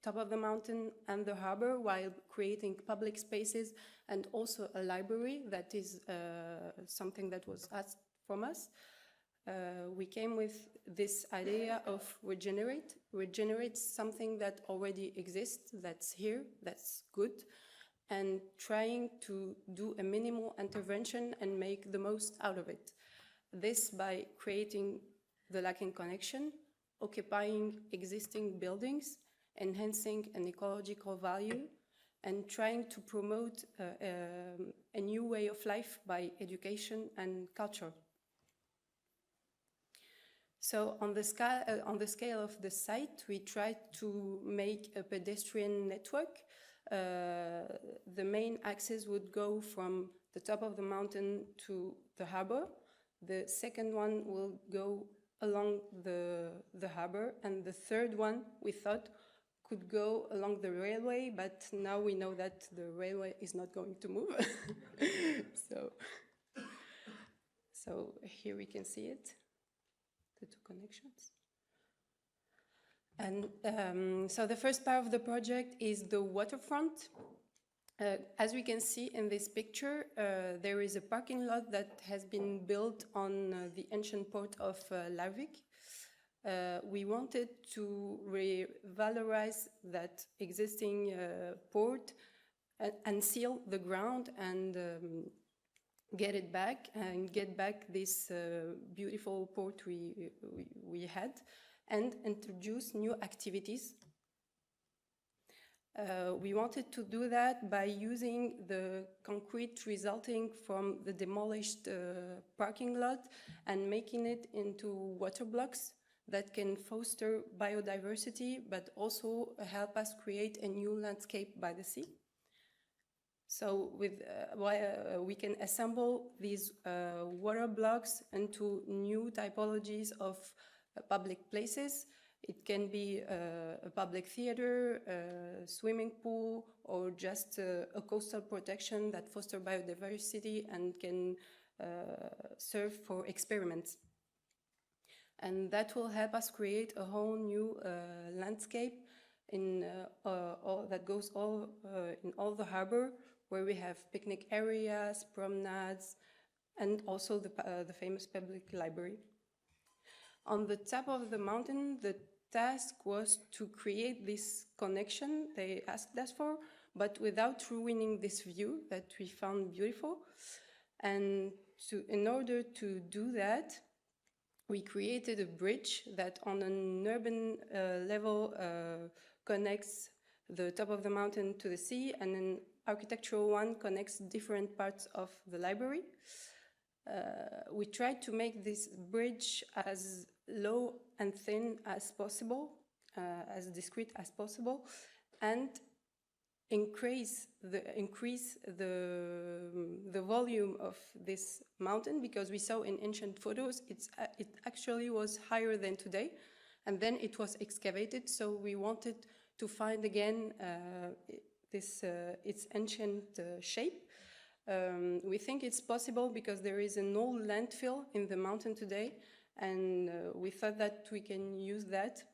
[SPEAKER 17] top of the mountain and the harbor while creating public spaces and also a library, that is something that was asked from us. We came with this idea of regenerate something that already exists, that's here, that's good, and trying to do a minimal intervention and make the most out of it. This by creating the lacking connection, occupying existing buildings, enhancing an ecological value, and trying to promote a new way of life by education and culture. So on the scale of the site, we tried to make a pedestrian network. The main axis would go from the top of the mountain to the harbor. The second one will go along the harbor, and the third one, we thought, could go along the railway, but now we know that the railway is not going to move. So here we can see it, the two connections. And so the first part of the project is the waterfront. As we can see in this picture, there is a parking lot that has been built on the ancient port of Larvik. We wanted to revalorize that existing port and seal the ground and get it back and get back this beautiful port we had and introduce new activities. We wanted to do that by using the concrete resulting from the demolished parking lot and making it into water blocks that can foster biodiversity, but also help us create a new landscape by the sea. So we can assemble these water blocks into new typologies of public places. It can be a public theater, a swimming pool, or just a coastal protection that fosters biodiversity and can serve for experiments. And that will help us create a whole new landscape that goes in all the harbor, where we have picnic areas, promenades, and also the famous public library. On the top of the mountain, the task was to create this connection they asked us for, but without ruining this view that we found beautiful. And in order to do that, we created a bridge that on an urban level connects the top of the mountain to the sea, and an architectural one connects different parts of the library. We tried to make this bridge as low and thin as possible, as discreet as possible, and increase the volume of this mountain, because we saw in ancient photos it actually was higher than today, and then it was excavated. So we wanted to find again its ancient shape. We think it's possible because there is an old landfill in the mountain today, and we thought that we can use that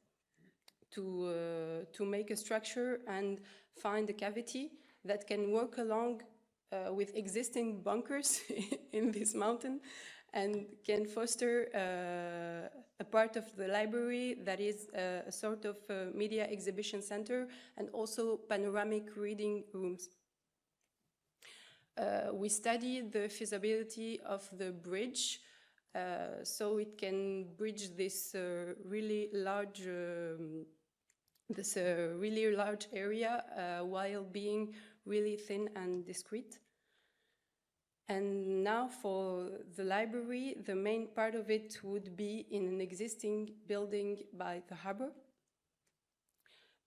[SPEAKER 17] to make a structure and find a cavity that can work along with existing bunkers in this mountain, and can foster a part of the library that is a sort of media exhibition center and also panoramic reading rooms. We studied the feasibility of the bridge, so it can bridge this really large this really large area while being really thin and discreet. And now for the library, the main part of it would be in an existing building by the harbor.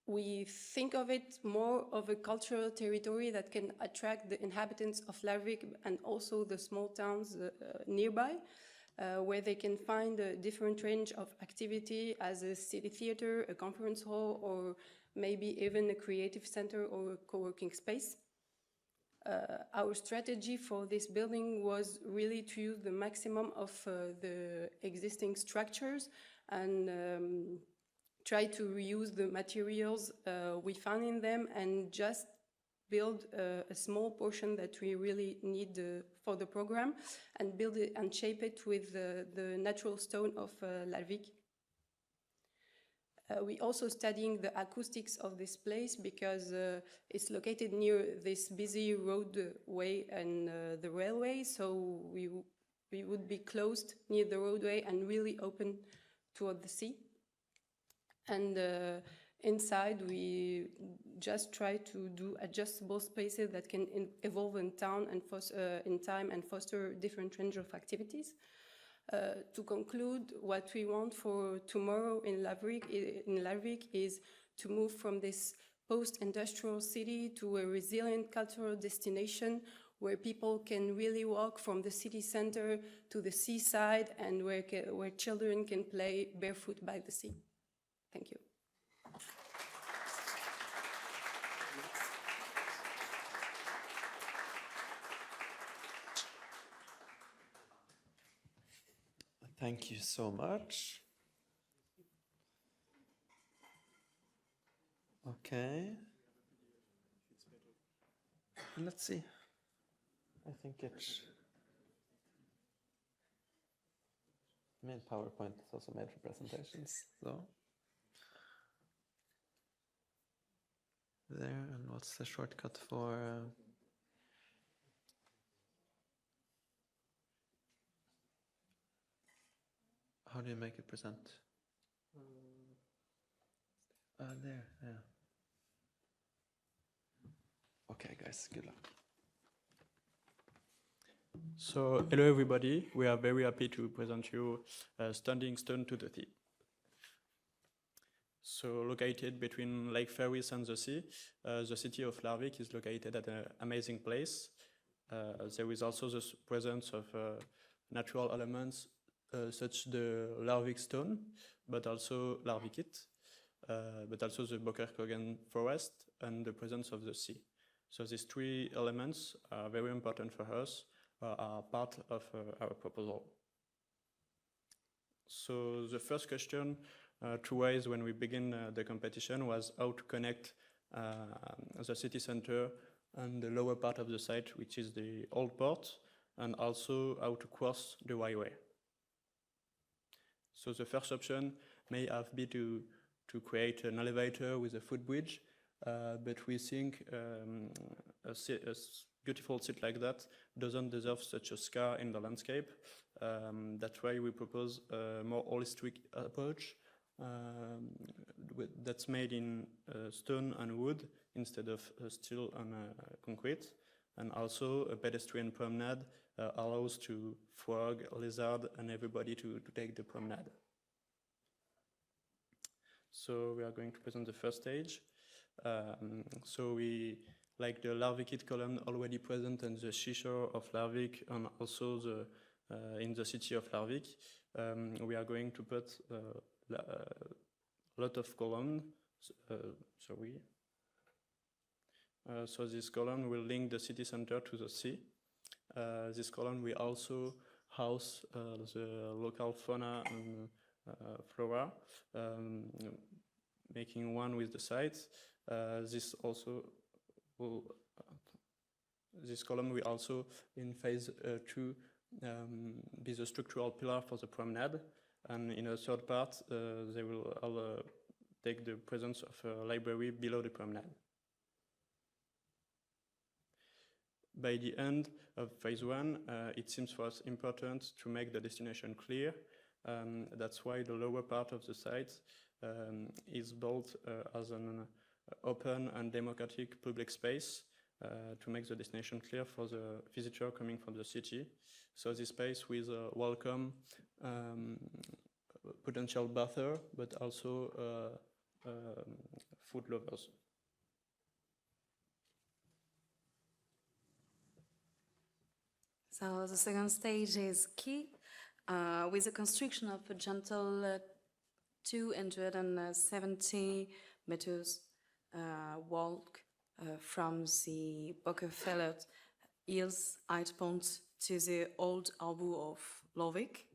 [SPEAKER 17] We think of it more of a cultural territory that can attract the inhabitants of Larvik and also the small towns nearby, where they can find a different range of activity as a city theater, a conference hall, or maybe even a creative center or a co-working space. Our strategy for this building was really to use the maximum of the existing structures and try to reuse the materials we found in them and just build a small portion that we really need for the program and build it and shape it with the natural stone of Larvik. We also studying the acoustics of this place because it's located near this busy roadway and the railway, so we would be closed near the roadway and really open toward the sea. And inside, we just try to do adjustable spaces that can evolve in time and foster different range of activities. To conclude, what we want for tomorrow in Larvik is to move from this post-industrial city to a resilient cultural destination where people can really walk from the city center to the seaside and where children can play barefoot by the sea. Thank you.
[SPEAKER 2] Thank you so much. Okay. Let's see. I think it's... I mean, PowerPoint is also made for presentations, so... There, and what's the shortcut for... How do you make it present? There, yeah. Okay, guys, good luck.
[SPEAKER 18] So, hello everybody. We are very happy to present you Standing Stone to the Sea. So, located between Lake Ferris and the sea, the city of Larvik is located at an amazing place. There is also the presence of natural elements such the Larvik stone, but also Larvikit, but also the Bachir forest and the presence of the sea. So these three elements are very important for us, are part of our proposal. So the first question to raise when we begin the competition was how to connect the city center and the lower part of the site, which is the old port, and also how to cross the highway. So the first option may have been to create an elevator with a footbridge, but we think a beautiful site like that doesn't deserve such a scar in the landscape. That's why we propose a more holistic approach that's made in stone and wood instead of steel and concrete. And also a pedestrian promenade allows to frog, lizard, and everybody to take the promenade. So we are going to present the first stage. So we, like the Larvikit column already present on the seashore of Larvik and also in the city of Larvik, we are going to put a lot of columns. So this column will link the city center to the sea. This column will also house the local fauna and flora, making one with the site. This column will also, in phase 2, be the structural pillar for the promenade, and in a third part, they will take the presence of a library below the promenade. By the end of phase 1, it seems for us important to make the destination clear. That's why the lower part of the site is built as an open and democratic public space to make the destination clear for the visitor coming from the city. So this space with welcome potential bather, but also food lovers.
[SPEAKER 19] So the second stage is key, with the construction of a gentle 270 meters walk from the Bachir Hills height point to the old harbour of Lovik.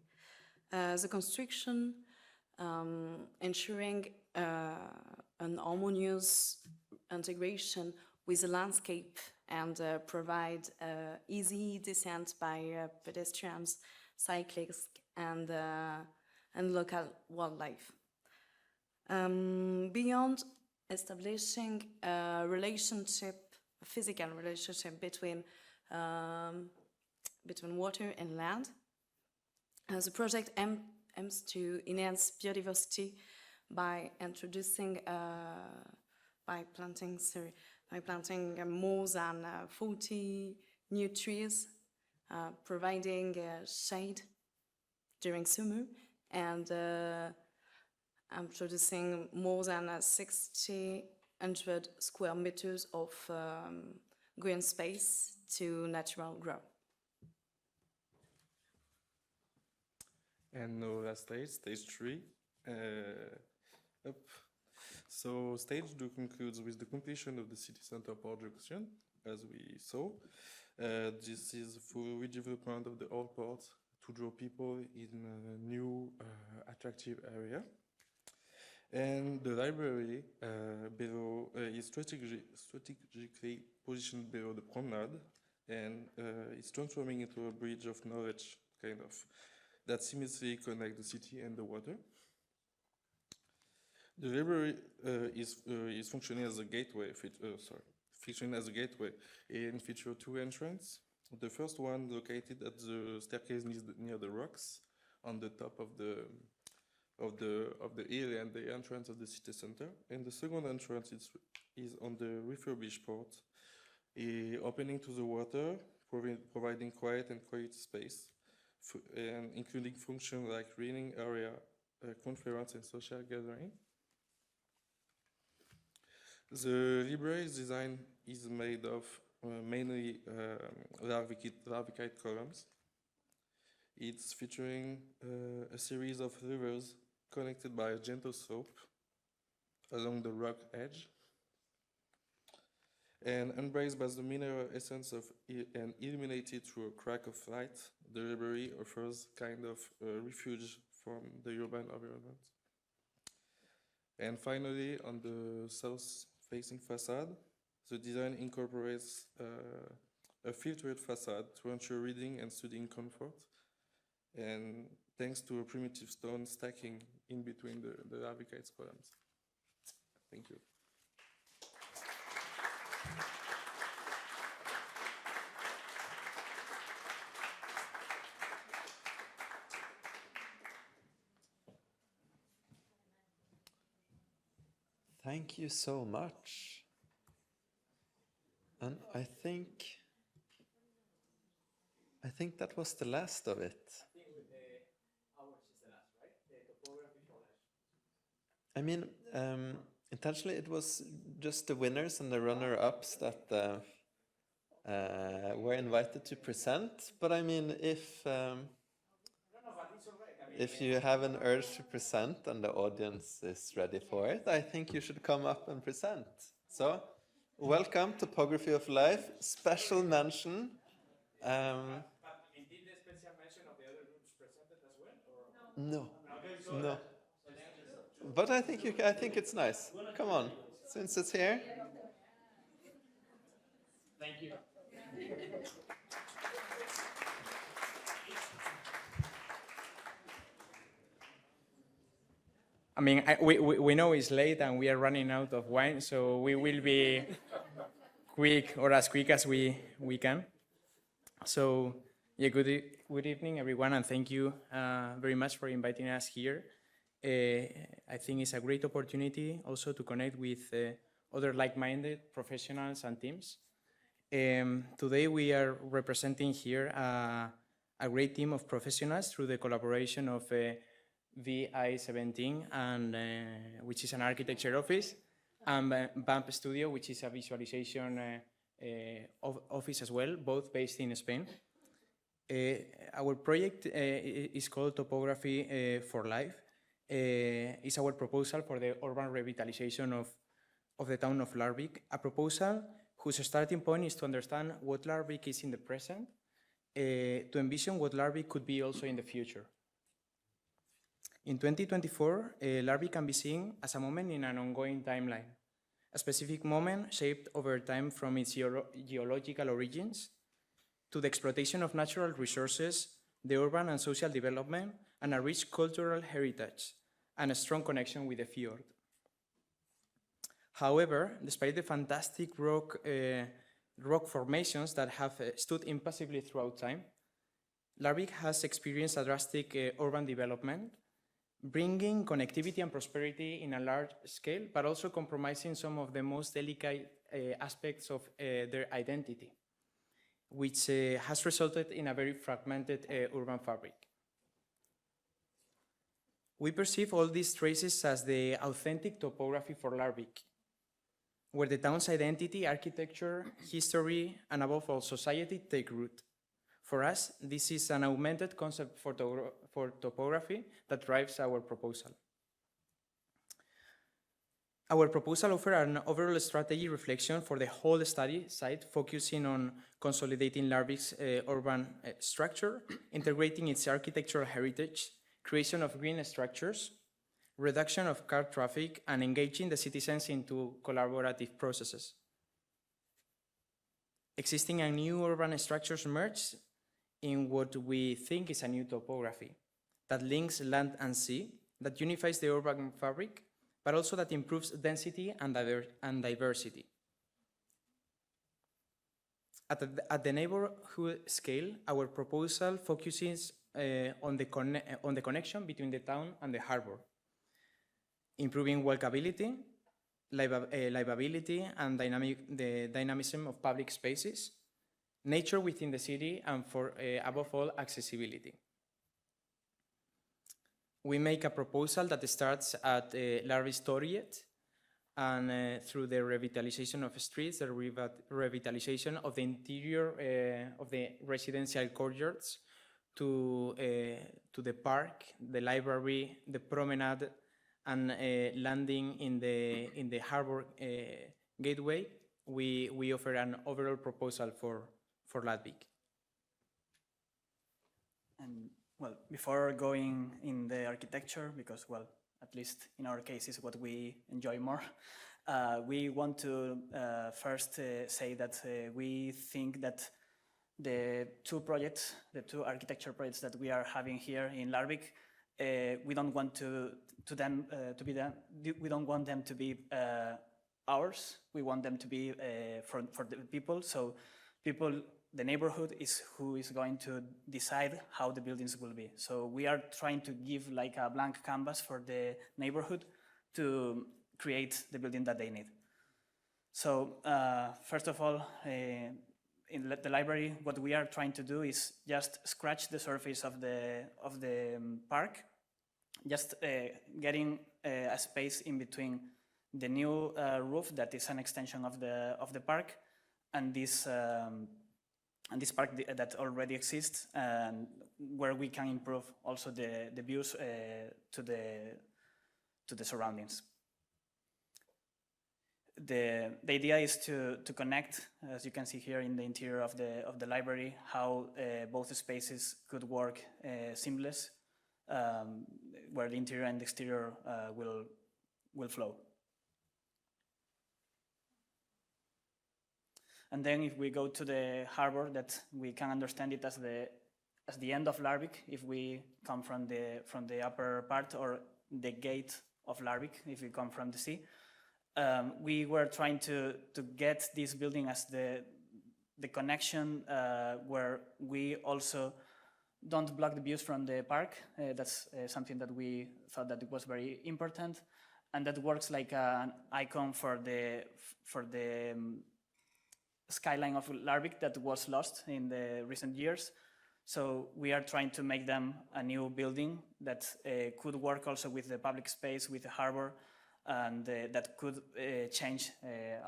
[SPEAKER 19] The construction ensuring an harmonious integration with the landscape and provide easy descent by pedestrians, cyclists, and local wildlife. Beyond establishing a physical relationship between water and land, the project aims to enhance biodiversity by introducing, by planting more than 40 new trees, providing shade during summer, and introducing more than 1,600 square meters of green space to natural growth.
[SPEAKER 20] And now last stage, stage 3. So stage 2 concludes with the completion of the city center production, as we saw. This is full redevelopment of the old port to draw people in a new attractive area. And the library is strategically positioned below the promenade, and it's transforming into a bridge of knowledge, kind of, that seamlessly connects the city and the water. The library is functioning as a gateway. And feature 2 entrances. The first one located at the staircase near the rocks, on the top of the hill and the entrance of the city center. And the second entrance is on the refurbished port, opening to the water, providing quiet and quality space, and including functions like reading area, conference and social gathering. The library's design is made of mainly larvicate columns. It's featuring a series of rivers connected by a gentle slope along the rock edge. And embraced by the mineral essence and illuminated through a crack of light, the library offers kind of refuge from the urban environment. And finally, on the south-facing facade, the design incorporates a filtered facade to ensure reading and studying comfort, and thanks to a primitive stone stacking in between the larvicate columns. Thank you.
[SPEAKER 2] Thank you so much. And I think that was the last of it. I mean, intentionally it was just the winners and the runner-ups that were invited to present. But I mean, if you have an urge to present and the audience is ready for it, I think you should come up and present. So, welcome to Topography of Life, special mention.
[SPEAKER 21] Did the special mention of the other groups presented as well? Or?
[SPEAKER 2] No,
[SPEAKER 21] Okay, so
[SPEAKER 2] no. But I think it's nice. Come on, since it's here.
[SPEAKER 21] Thank you.
[SPEAKER 22] I mean, we know it's late and we are running out of wine, so we will be quick, or as quick as we can. So, yeah, good evening, everyone, and thank you very much for inviting us here. I think it's a great opportunity also to connect with other like-minded professionals and teams. Today we are representing here a great team of professionals through the collaboration of VI17, and which is an architecture office, and BAMP Studio, which is a visualization office as well, both based in Spain. Our project is called Topography for Life. It's our proposal for the urban revitalization of the town of Larvik, a proposal whose starting point is to understand what Larvik is in the present, to envision what Larvik could be also in the future. In 2024, Larvik can be seen as a moment in an ongoing timeline, a specific moment shaped over time from its geological origins to the exploitation of natural resources, the urban and social development, and a rich cultural heritage, and a strong connection with the fjord. However, despite the fantastic rock formations that have stood impassively throughout time, Larvik has experienced a drastic urban development, bringing connectivity and prosperity in a large scale, but also compromising some of the most delicate aspects of their identity, which has resulted in a very fragmented urban fabric. We perceive all these traces as the authentic topography for Larvik, where the town's identity, architecture, history, and above all, society take root. For us, this is an augmented concept for topography that drives our proposal. Our proposal offers an overall strategy reflection for the whole study site, focusing on consolidating Larvik's urban structure, integrating its architectural heritage, creation of green structures, reduction of car traffic, and engaging the citizens into collaborative processes. Existing and new urban structures merge in what we think is a new topography that links land and sea, that unifies the urban fabric, but also that improves density and diversity. At the neighborhood scale, our proposal focuses on the connection between the town and the harbor, improving walkability, livability, and the dynamism of public spaces, nature within the city, and for above all, accessibility. We make a proposal that starts at Larvik's Torget, and through the revitalization of streets, the revitalization of the interior of the residential courtyards, to the park, the library, the promenade, and landing in the harbor gateway. We offer an overall proposal for Larvik.
[SPEAKER 1] And well, before going in the architecture, because well, at least in our case is what we enjoy more, we want to first say that we think that the two architecture projects that we are having here in Larvik, we don't want we don't want them to be ours. We want them to be for the people. So the neighborhood is who is going to decide how the buildings will be. So we are trying to give like a blank canvas for the neighborhood to create the building that they need. So first of all, in the library, what we are trying to do is just scratch the surface of the park, just getting a space in between the new roof that is an extension of the park and this park that already exists, and where we can improve also the views to the surroundings. The idea is to connect, as you can see here in the interior of the library, how both spaces could work seamless, where the interior and the exterior will flow. And then if we go to the harbor, that we can understand it as the end of Larvik, if we come from the upper part, or the gate of Larvik, if we come from the sea. We were trying to get this building as the connection where we also don't block the views from the park. That's something that we thought that it was very important, and that works like an icon for the skyline of Larvik that was lost in the recent years. So we are trying to make them a new building that could work also with the public space, with the harbor, and that could change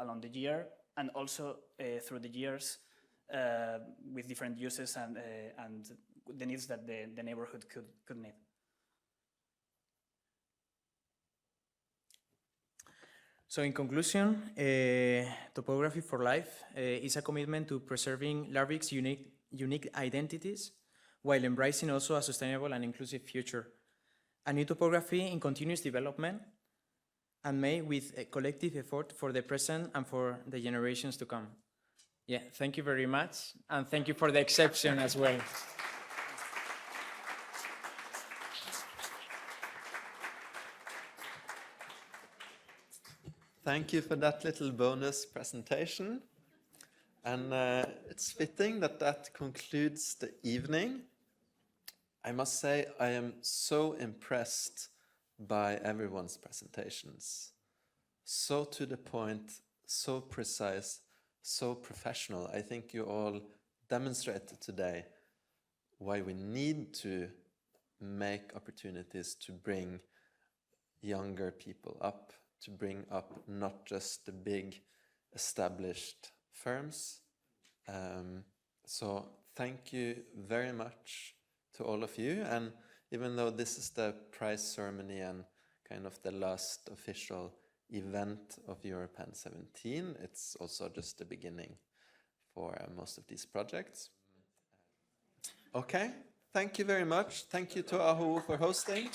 [SPEAKER 1] along the year, and also through the years with different uses and the needs that the neighborhood could need.
[SPEAKER 22] So in conclusion, Topography for Life is a commitment to preserving Larvik's unique identities while embracing also a sustainable and inclusive future. A new topography in continuous development and made with a collective effort for the present and for the generations to come. Yeah, thank you very much, and thank you for the exception as well.
[SPEAKER 2] Thank you for that little bonus presentation. And it's fitting that that concludes the evening. I must say I am so impressed by everyone's presentations. So to the point, so precise, so professional. I think you all demonstrated today why we need to make opportunities to bring younger people up, to bring up not just the big established firms. So thank you very much to all of you. And even though this is the prize ceremony and kind of the last official event of Europan 17, it's also just the beginning for most of these projects. Okay, thank you very much. Thank you to Aho for hosting.